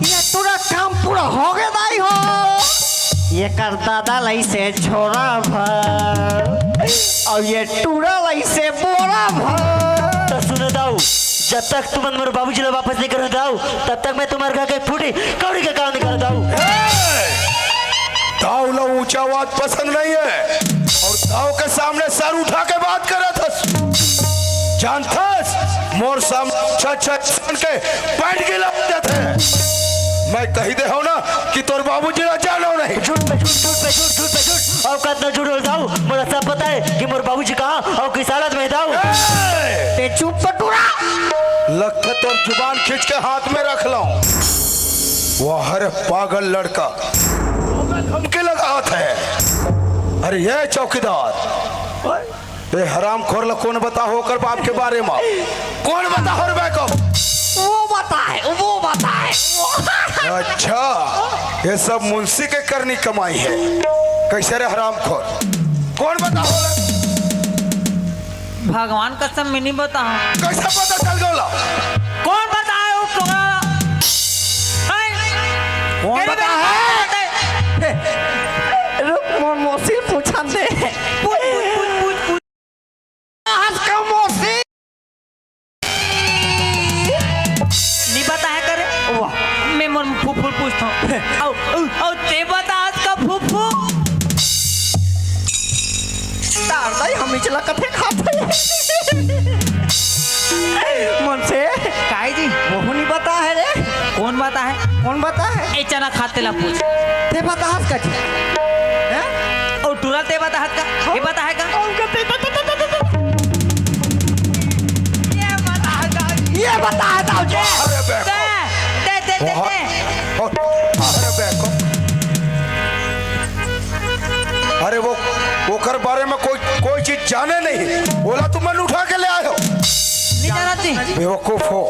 ये पूरा काम पूरा हो गया दाई हो ये कर दादा लई से छोरा भर और ये टूरा लई से बोरा भर। तो सुनो दाऊ जब तक तुम मेरे बाबूजी ने वापस नहीं कर दाऊ तब तक मैं तुम्हारे घर के फूटी कौड़ी का काम नहीं कर दाऊ। दाऊ ला ऊंचा आवाज पसंद नहीं है और दाऊ के सामने सर उठा के बात करे थस। जानथस मोर सामने छन के बैठ के लगते थे। मैं कही दे हो ना कि तोर बाबूजी ना जानो नहीं। झूठ पे झूठ औकात ना झूठ हो दाऊ मुझे सब पता है कि मोर बाबूजी कहाँ और किस हालत में दाऊ। ते चुप पटूरा लख तोर जुबान खींच के हाथ में रख लो। वह हर पागल लड़का धमकी लगात है। अरे ये चौकीदार ए हराम खोर ला कौन बता होकर बाप के बारे में कौन बता हो रे को वो बताए अच्छा ये सब मुंशी के करनी कमाई है कैसे रे हराम खोर कौन बता हो भगवान कसम में नहीं बता कैसे पता चल गया कौन बताए वो टोकरा कौन बता है रुक मोर मौसी पूछा दे पूछ आज का मौसी नहीं बता है करे वाह मैं मोर फूफू पूछता हूँ औ ते बता आज का फूफू तार दाई हम इचला कथे खाते मन से काहे जी वो नहीं बता है रे कौन बता है कौन बता है ए चना खाते ला पूछ ते बता हाथ का हैं और टूरा ते बता हाथ का ये बता है का ये बता है ताऊ जी अरे बेको दे अरे बेको अरे वो ओकर बारे में कोई चीज जाने नहीं बोला तुम मन उठा के ले आए हो नहीं जाना थी बेवकूफ हो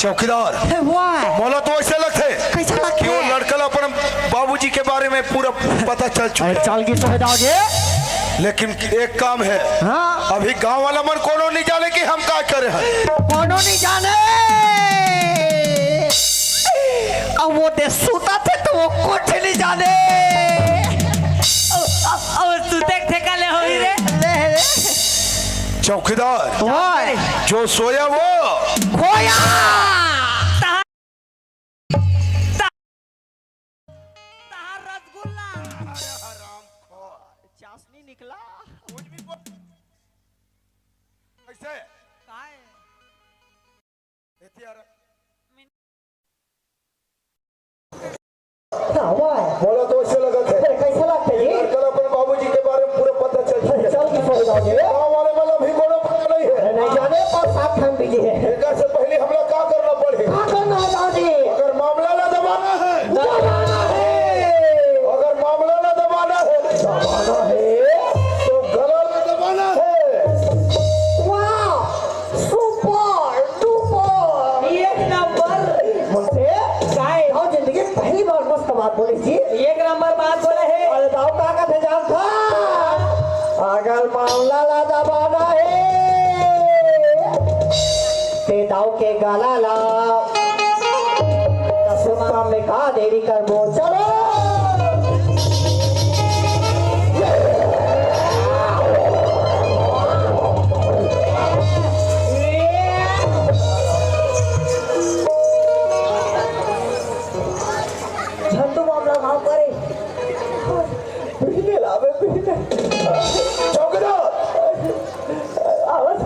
चौकीदार वाह बोला तो ऐसे लगते कैसा लगते कि वो लड़का अपन बाबूजी के बारे में पूरा पता चल चुका है। चल की तो है ताऊ जी लेकिन एक काम है हाँ अभी गांव वाला मन कोनो नहीं जाने कि हम क्या करे हैं कोनो नहीं जाने अब वो दे सूता थे तो वो कुछ नहीं जाने और तू देख ठेका ले हो रे ले चौकीदार वाह जो सोया वो खोया चाशनी निकला कैसे बोला तो ऐसे लगा थे कैसा लगता है जी कल अपन बाबूजी के बारे में पूरा पता चल चुका है। चल की सो जाओगे गाँव वाले मतलब भी कोनो पता नहीं है नहीं जाने पर साथ हम बिजी है एकर से पहले हमला क्या करना पड़े क्या करना है ताऊ जी अगर मामला ना दबाना है दबाना है अगर मामला ना दबाना है तो गला में दबाना है वाह सुपर डुपर एक नंबर मुझसे काय हो जिंदगी पहली बार मस्त बात बोली जी एक नंबर बात बोले है अरे दाऊ का कथे जान था अगर मामला ला दबाना है ते दाऊ के गाला ला सुप्ता में का देरी कर मो चलो झंडू मामला भाव करे पीने लावे पीने चौकीदार आवाज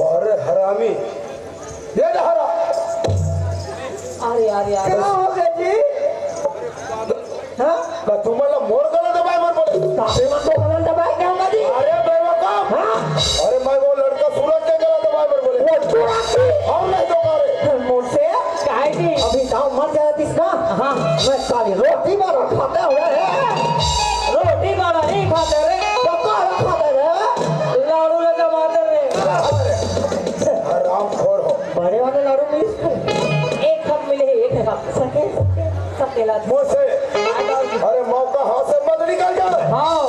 अरे हरामी ये हरा अरे यार यार क्या हो गया जी हाँ का तुम्हाला मोड़ गला दबाए मत बोले काफी मत तो गलत दबाए क्या होगा जी अरे बेवकूफ हाँ अरे मैं वो लड़का सूरज के गला दबाए मत बोले वो चुराती हम नहीं दो मारे मुझसे काहे की अभी दाव मर जाती ना हाँ मैं काली रोटी मारो खाते हुए रोटी मारो नहीं खाते रे पका खाते रे लाड़ू ले जमाते रे हराम खोर हो बड़े वाले लाड़ू में एक कप मिले एक कप सके सबके लात मुझसे अरे मौका हाथ से मत निकल जाए हाँ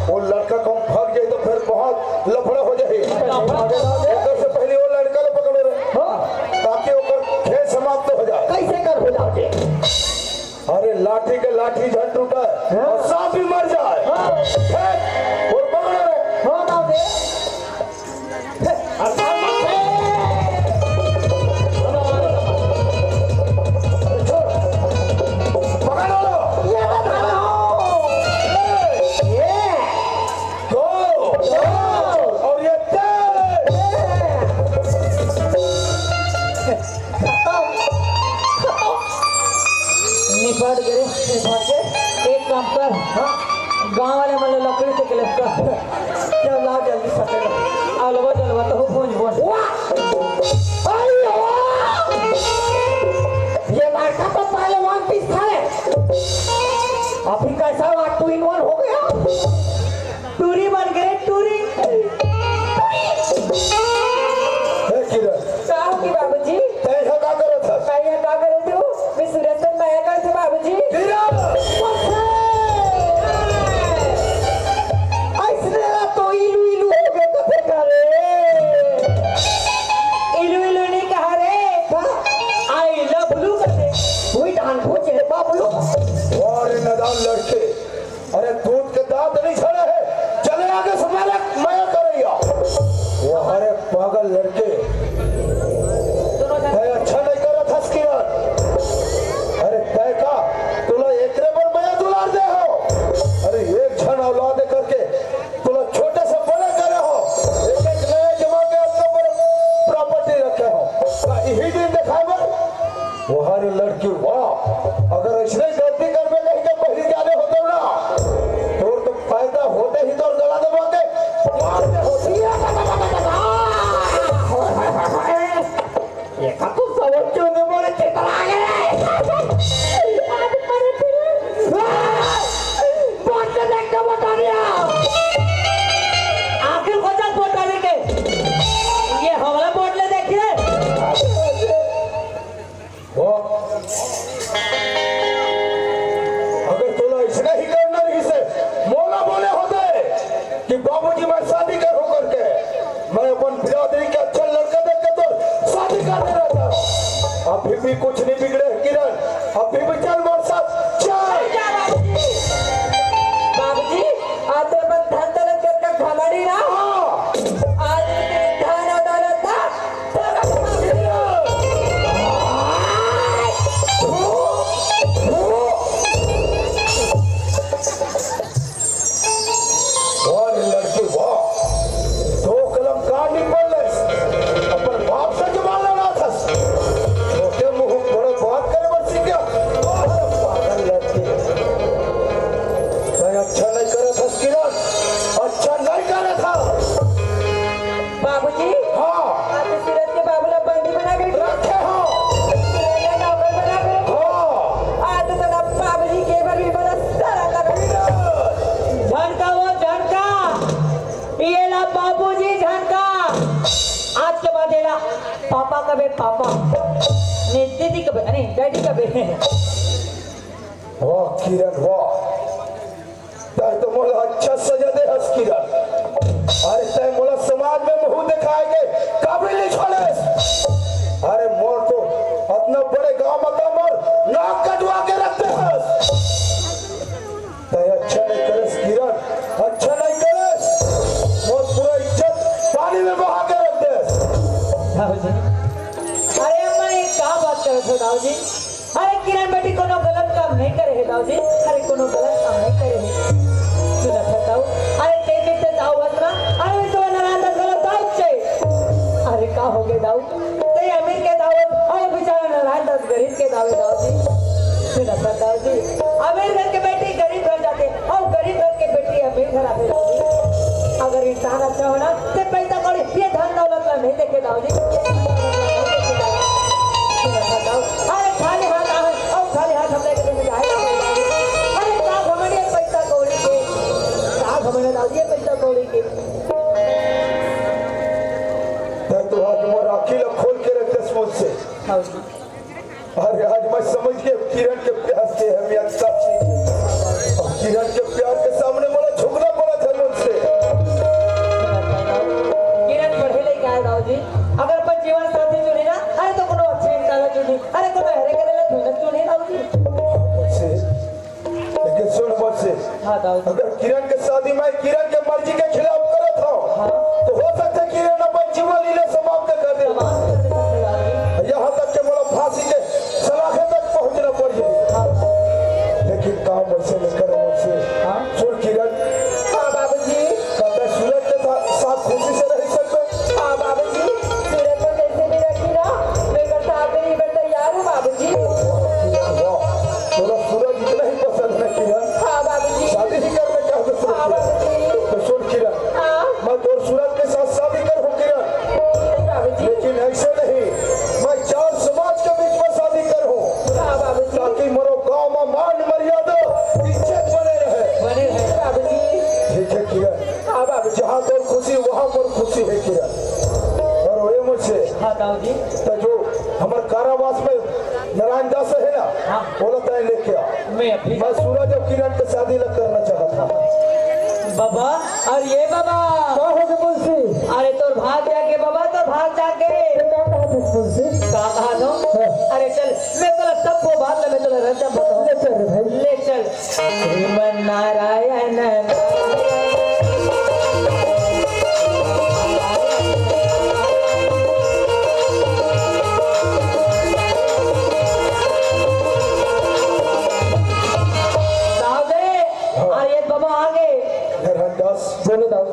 वो लड़का कम भाग जाए तो फिर बहुत लफड़ा हो जाए एकर से पहले वो लड़का ले पकड़ो रे ताकि ओकर खेल समाप्त हो जाए कैसे कर हो जाओगे अरे लाठी के लाठी झट टूटा और सांप भी मर जाए फेंक और पकड़ो रे हो जाओगे अच्छा पकड़ो ये बता रहा हूँ ये दो और ये तीन निपट गए निपट के एक काम कर हाँ गाँव वाले मतलब लकड़ी से क्लिप कर चल ला जल्दी सकेगा अलवा जलवा तो हो पहुंच ये लड़का तो पहले 1 पीस था अभी कैसा 2 in 1 हो गया टूरी बन गए टूरी हे किरण का की बाबूजी तै हा का करत हस काय का करे तू मी सुरेशन माया करते बाबूजी किरण ऐसने तो इलू इलू हो गए तो फिर करे इलू इलू नहीं कहा रे आई लव लू करते हुई डान भोज है बाबलू और नदान लड़के अरे दूध के दांत नहीं छड़े है चले आगे से माया करैया वो अरे पागल लड़के तय अच्छा नहीं करत हस किरण अरे तय का तुला एकरे पर माया दुलार दे हो अरे एक क्षण औलाद करके तुला छोटे से बड़े करे हो एक एक नए जमा के अपने पर प्रॉपर्टी रखे हो यही दिन दिखाए वो हर लड़की वाह अगर ऐसे गलती कर में कहीं के पहली जाने होते ना तो फायदा होते ही तो गला दबा के मारते होती ये का तू सब क्यों नहीं बोले चित्र आ गए आज पर फिर बहुत से देख के बता दिया आखिर को जा बताने के ये हमारा बोर्ड ले देखिए वो अगर तुला इसने ही करना रही से मोला बोले होते कि बाबूजी मैं शादी कर हो करके मैं अपन बिरादरी के अच्छा लड़का देख के तो शादी कर दे रहा था अभी भी कुछ नहीं बिगड़े किरण अभी भी चल मोर साथ चल बाबूजी आज तेरे पास धन दौलत का घमंडी ना हो आज तेरे धन और दौलत था और लड़की वाह दो कलम काट निकल ले अपन बाप से जमाना ना था छोटे मुंह बड़े बात करे बस सीख गया पागल लड़की मैं अच्छा नहीं करे था किरण अच्छा नहीं करे था बाबूजी हाँ आज सूरज के बाबूला बंदी बना के रखे हो सूरज का नौकर बना के हाँ आज तो तेरा बाबूजी के बार भी बड़ा सारा कर झटका वो झटका ये ला बाबूजी झटका आज के बाद ये ला पापा कबे पापा ने दीदी कबे नहीं डैडी कबे वाह किरण वाह तय तो मोला अच्छा सजा दे हस किरण अरे तय मोला समाज में मुंह दिखाएंगे काबिल नहीं छोड़े अरे मोर तो अपना बड़े गांव में मोर नाक कटवा के रखते हस तय अच्छा नहीं करस किरण अच्छा नहीं करस मोर पूरा इज्जत पानी में बहा के रख दे अरे अम्मा ये क्या बात कर रहे हो दाऊजी अरे किरण बेटी कोनो गलत काम नहीं करे है दाऊजी अरे कोनो गलत काम नहीं करे है सुना था दाऊ अरे तेरे से दाऊ बसना अरे तो नारायण दास गलत दाऊ छे अरे का हो गए दाऊ ते अमीर के दाऊ और बेचारा नारायण दास गरीब के दाऊ दाऊजी सुना था दाऊजी अमीर घर के बेटी गरीब घर जाते और गरीब घर के बेटी अमीर घर आते दाऊजी अगर इंसान अच्छा होना तो पैसा कौड़ी ये धन दौलत ला नहीं देखे दाऊजी अरे खाली हाथ आवे और खाली हाथ हम लेके देने जाए अरे का घमंडी पैसा कौड़ी के का घमंडी दाऊजी पैसा कौड़ी के तय तो आज मोर आँखी ला खोल के रखते मुझसे दाऊजी अरे आज मैं समझ गया किरण के प्यार की अहमियत सब चीज और किरण के प्यार के सामने मोला झुकना पड़ा था मुझसे किरण पढ़े ले क्या है दाऊजी अगर अपन जीवन साथी चुने ना अरे तो कोनो अच्छे इंसान चुने अरे कोनो हरे करे ला धुनक चुने दाऊजी मुझसे लेकिन सुन मुझसे हाँ दाऊजी अगर किरण के शादी में किरण के मर्जी के खिलाफ करे था तो हो सकता है किरण अपन जीवन लीला समाप्त कर दे यहाँ तक के मोला फांसी के सलाखे तक पहुंचना पड़ जाए लेकिन काम वैसे नहीं करे मुझसे सुन किरण हाँ बाबूजी कहते सूरज के साथ खुशी से रह सकते हाँ बाबूजी सूरज को जैसे भी रखी ना मेरे साथ नहीं मैं तैयार हूँ बाबूजी वाह तोरा सूरज इतना ही पसंद है किरण हाँ बाबूजी शादी ही करना चाहते सूरज हाँ बाबूजी तो सुन किरण हाँ मैं तो सूरज के साथ शादी करूँ किरण बाबूजी लेकिन ऐसे नहीं मैं चार समाज के बीच में शादी करूँ हाँ बाबूजी ताकि मरो गांव में मान मर्यादा इज्जत बने रहे बने हैं बाबूजी ठीक है किरण हाँ और जहाँ तो खुशी वहाँ पर खुशी है किरण। और वही मुझसे हाँ दाऊ जी तो जो हमारे कारावास में नारायण दास है ना, बोला था लेके आ। मैं अभी मैं सूरज और किरण की शादी लग करना चाहता था। बाबा और ये बाबा क्या हो गया मुंशी? अरे तो भाग जाके बाबा तो भाग जाके क्या कहा था मुंशी? कहा कहा दो अरे चल मैं तो सबको बात ले मैं तो रहता बताऊं ले चल रे भाई। ले चल श्रीमन नारायण अरे बाबा आगे नारायण दास बोलो दाऊ।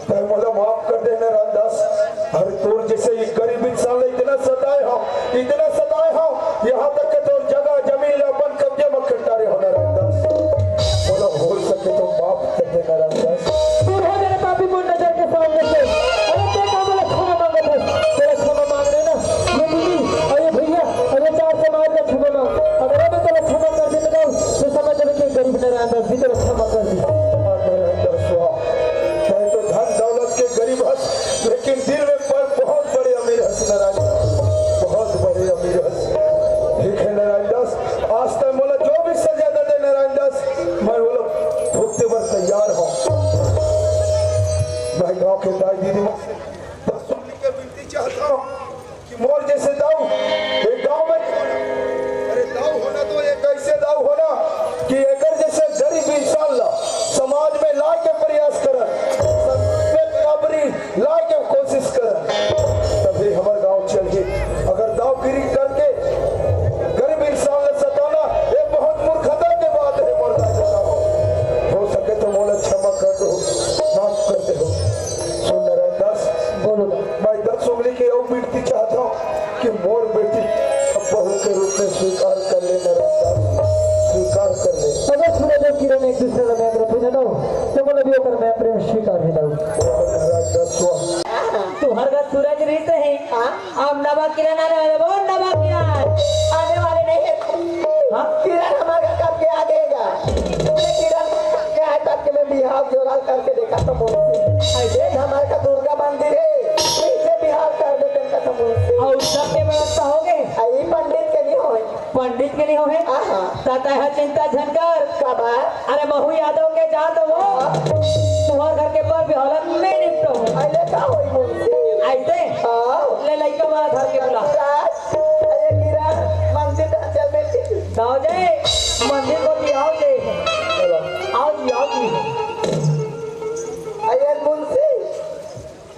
तय मोला माफ कर दे नारायण दास। अरे तोर जैसे ये गरीब इंसान ने इतना सताए हो, इतना सताए हो, यहाँ तक के तोर जगह जमीन अपन कब्जे में खट्टारे हो नारायण दास। मोला हो सके तो माफ कर दे नारायण दास। दूर हो मेरे पापी मुंड नजर के सामने से। अरे देखा बोला क्षमा मांगे थे, तेरा क्षमा मांग रहे ना। ये दीदी, अरे भैया, अरे चार समाज का क्षमा मांग। अगर मैं तेरा क्षमा कर देता ना, तो समझ ले कि गरीब नारायण दास भी तेरा क्षमा कर दी। नारायण दास वाह, तय तो धन दौलत के गरीब हंस, लेकिन दिल में पर बहुत बड़े अमीर हंस नारायण दास, बहुत बड़े अमीर हंस। ठीक है नारायण दास, आज तक मोला जो भी सजा दे दे नारायण दास, मैं वो लोग भुगते पर तैयार हूँ। मैं गाँव के दाई दीदी के विनती चाहता हूँ कि मोर जैसे दाऊ एक गाँव में, अरे दाऊ होना तो एक ऐसे दाऊ होना कि एकर जैसे गरीब इंसान ला समाज में ला के प्रयास करन, समाज में बराबरी ला के कोशिश करन, तभी हमारे गांव चलिए। अगर दाऊगिरी करके गरीब इंसान ने सताना ये बहुत मूर्खता के बात है। मोर दाई साहब हो सके तो मोला क्षमा कर दो, माफ कर दे। सुन नारायण दास, बोलो दाऊ। मैं 10 उंगली की और विनती चाहता हूँ कि मोर बेटी अब बहू के रूप में स्वीकार कर ले नारायण दास, स्वीकार कर ले। अगर सूरज और किरण एक दूसरे का मैं प्रेम दाऊ, तो बोले भी होकर मैं प्रेम स्वीकार है दाऊ। नारायण दास वाह, तू हर घर सूरज रीत है अब नवा किरण आने वाले वो नवा किरण आने वाले नहीं है। हाँ किरण हमारा कब के आ जाएगा? किरण क्या है तब के मैं बिहार जोड़ा करके देखा तो मुंशी। ऐसे हमारे का दुर्गा मंदिर है, इसे बिहार कर देते हैं तो मुंशी। और सबके व्यवस्था हो गए आई पंडित के नहीं होए। पंडित के लिए हो है ताता है चिंता झनकर का बात? अरे महू यादव के जात वो तुम्हार घर के पर भी हालत में निपटो अरे का होई मुंशी? ऐसे हाँ। ले लइका वाला घर के बुला राज, अरे किरण मंदिर चल बेटी। दाओ जाए मंदिर को भी आओ जे आओ जी आओ जी अरे मुंशी,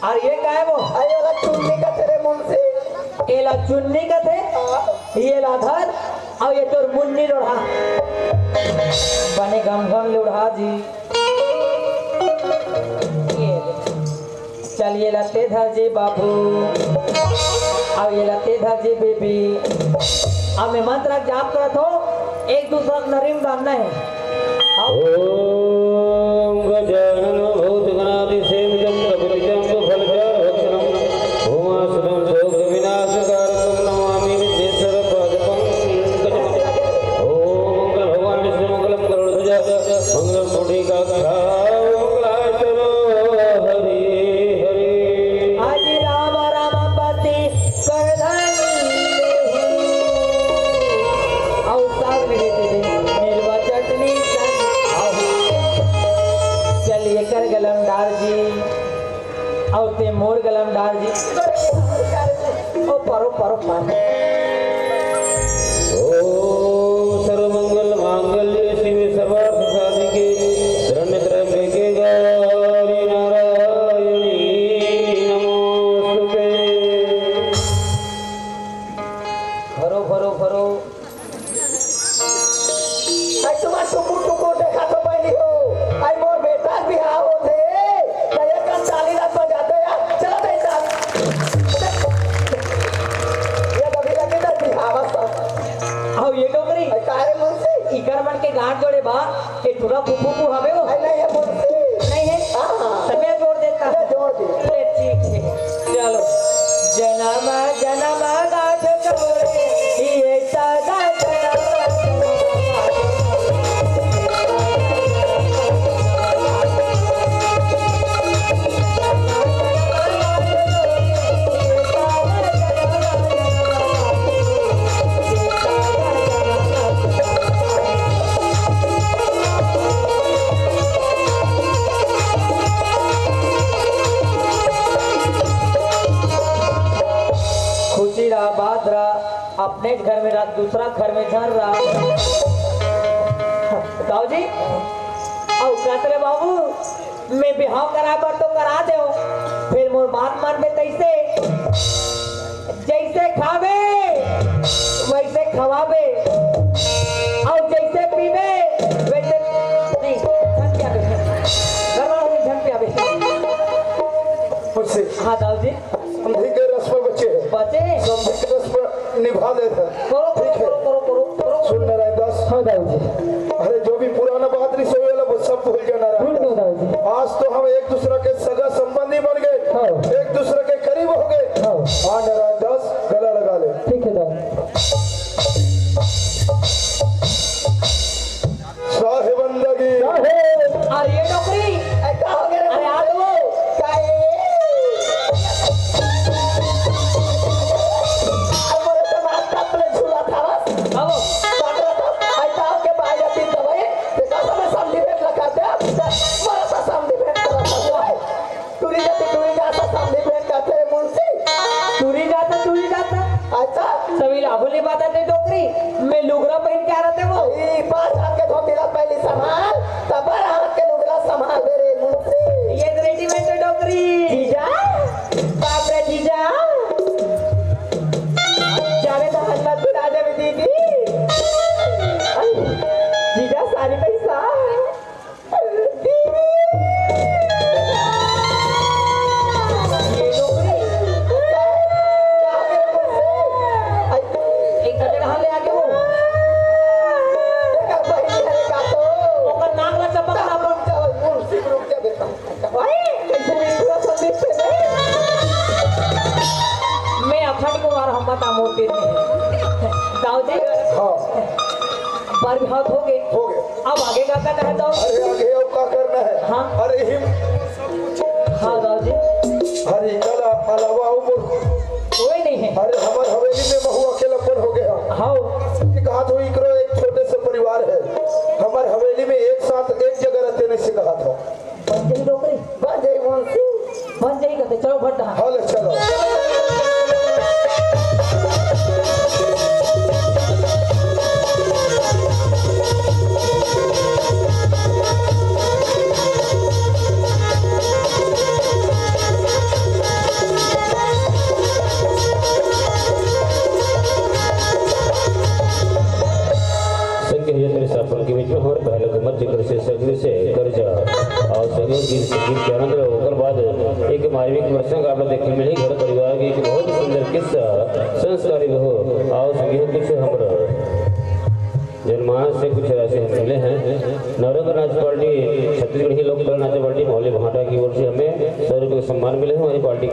और ये क्या है वो अरे वाला चुन्नी का तेरे मुंशी। ये ला चुन्नी का थे ये ला धर और ये तोर मुन्नी लोढ़ा बने गम गम लोढ़ा जी ये चलिए लते धर जी बाबू अब ये लते धर जी बेबी अब मैं मंत्र जाप करत हो एक दूसरा नरीम डालना है ओम गजानन भूतगणादि सेवितं कपितं फलचारुभक्षणं उमासुतं शोकविनाशकारकं नमामि विद्येश्वर पादपं गजपतिं। ओम मंगल भगवान विष्णु मंगलम गरुड़ध्वजा मंगलम पुंडरीकाक्षा मंगलाचलो हरि हरि। आज राम राम पति कर और साग में देते थे मिलवा चटनी चलिए कर गलमदार जी और ते मोर गलमदार जी ओ परो परो पान ओम सर्वमंगल मांगल्ये शिवे सर्वार्थ साधिके शरण्य त्र्यंबके गौरी नारायणी नमोस्तुते। भरो भरो भरो आई तुम्हारा टुकुर टुकुर देखा तो पहली हो। आई मोर बेटा बिहार होते नया कम चाली रात बजाते यार। चलो बेटा ये कभी ना अपने घर में रात दूसरा घर में झर रहा दाऊ जी और कहते बाबू मैं बिहाव करा पर तो करा दे फिर मोर बात मान में तैसे जैसे खावे वैसे खवावे और जैसे पीवे वैसे नहीं झन पियावे घर वालों झन पियावे मुझसे हाँ दाऊ जी समझी के रस्म बच्चे हैं बचे समझी के रस्म निभा लेते हैं करो ठीक है करो सुन नारायण दास हाँ दाऊ जी अरे जो भी पुराना बात नहीं सोई वाला वो सब भूल गया नारायण भूल गए दाऊ जी आज तो हम एक दूसरे के सगा संबंधी बन गए हाँ। एक दूसरे के करीब हो गए हाँ। हाँ नारायण दास गला लगा ले ठीक है दाऊ साहिबंदगी अरे ये नौकरी अरे आ दो टूरी जाता सभी लाभोली बात है डोकरी मैं लुगरा पहन के आ रहे थे वो ये रेडीमेड है डोकरी जीजा बाप रे जीजा जाने तो हल्ला तू राजा में दीदी जीजा सारी पैसा ये डोकरी एक गजरा ले आके वो ओकर नाक ला चपक ना मैं अखंड कुमार हम मोटे दाऊ जी हाँ बार बिहाव हो गए अब आगे का करना है दाऊ अरे आगे अब क्या करना है हाँ। अरे हिम हाँ दाऊ जी अरे कला अलावा उम्र कोई नहीं है अरे हमारे हवेली में महू अकेलापन हो गया हाँ कहा तो इकरो एक छोटे से परिवार है हमारे हवेली में एक साथ एक जगह रहते नहीं से कहा था बन जाई डोकरी बन जाई कहते चलो भट्ट हाल चलो के बीच में हमारे पहले घुमत जिक्र से सगरी से कर्जा और संयोग गीत संगीत के आनंद होकर बाद एक मार्मिक प्रसंग आप देखने मिली घर परिवार की एक बहुत सुंदर किस्सा संस्कारी हो और संगीत कुछ हमारा जनमानस से कुछ ऐसे हम मिले हैं नवरंग नाच पार्टी छत्तीसगढ़ ही लोक नाट्य पार्टी मोहल्ले भाटा की ओर से हमें 100 रुपये का सम्मान मिले हैं हमारी पार्टी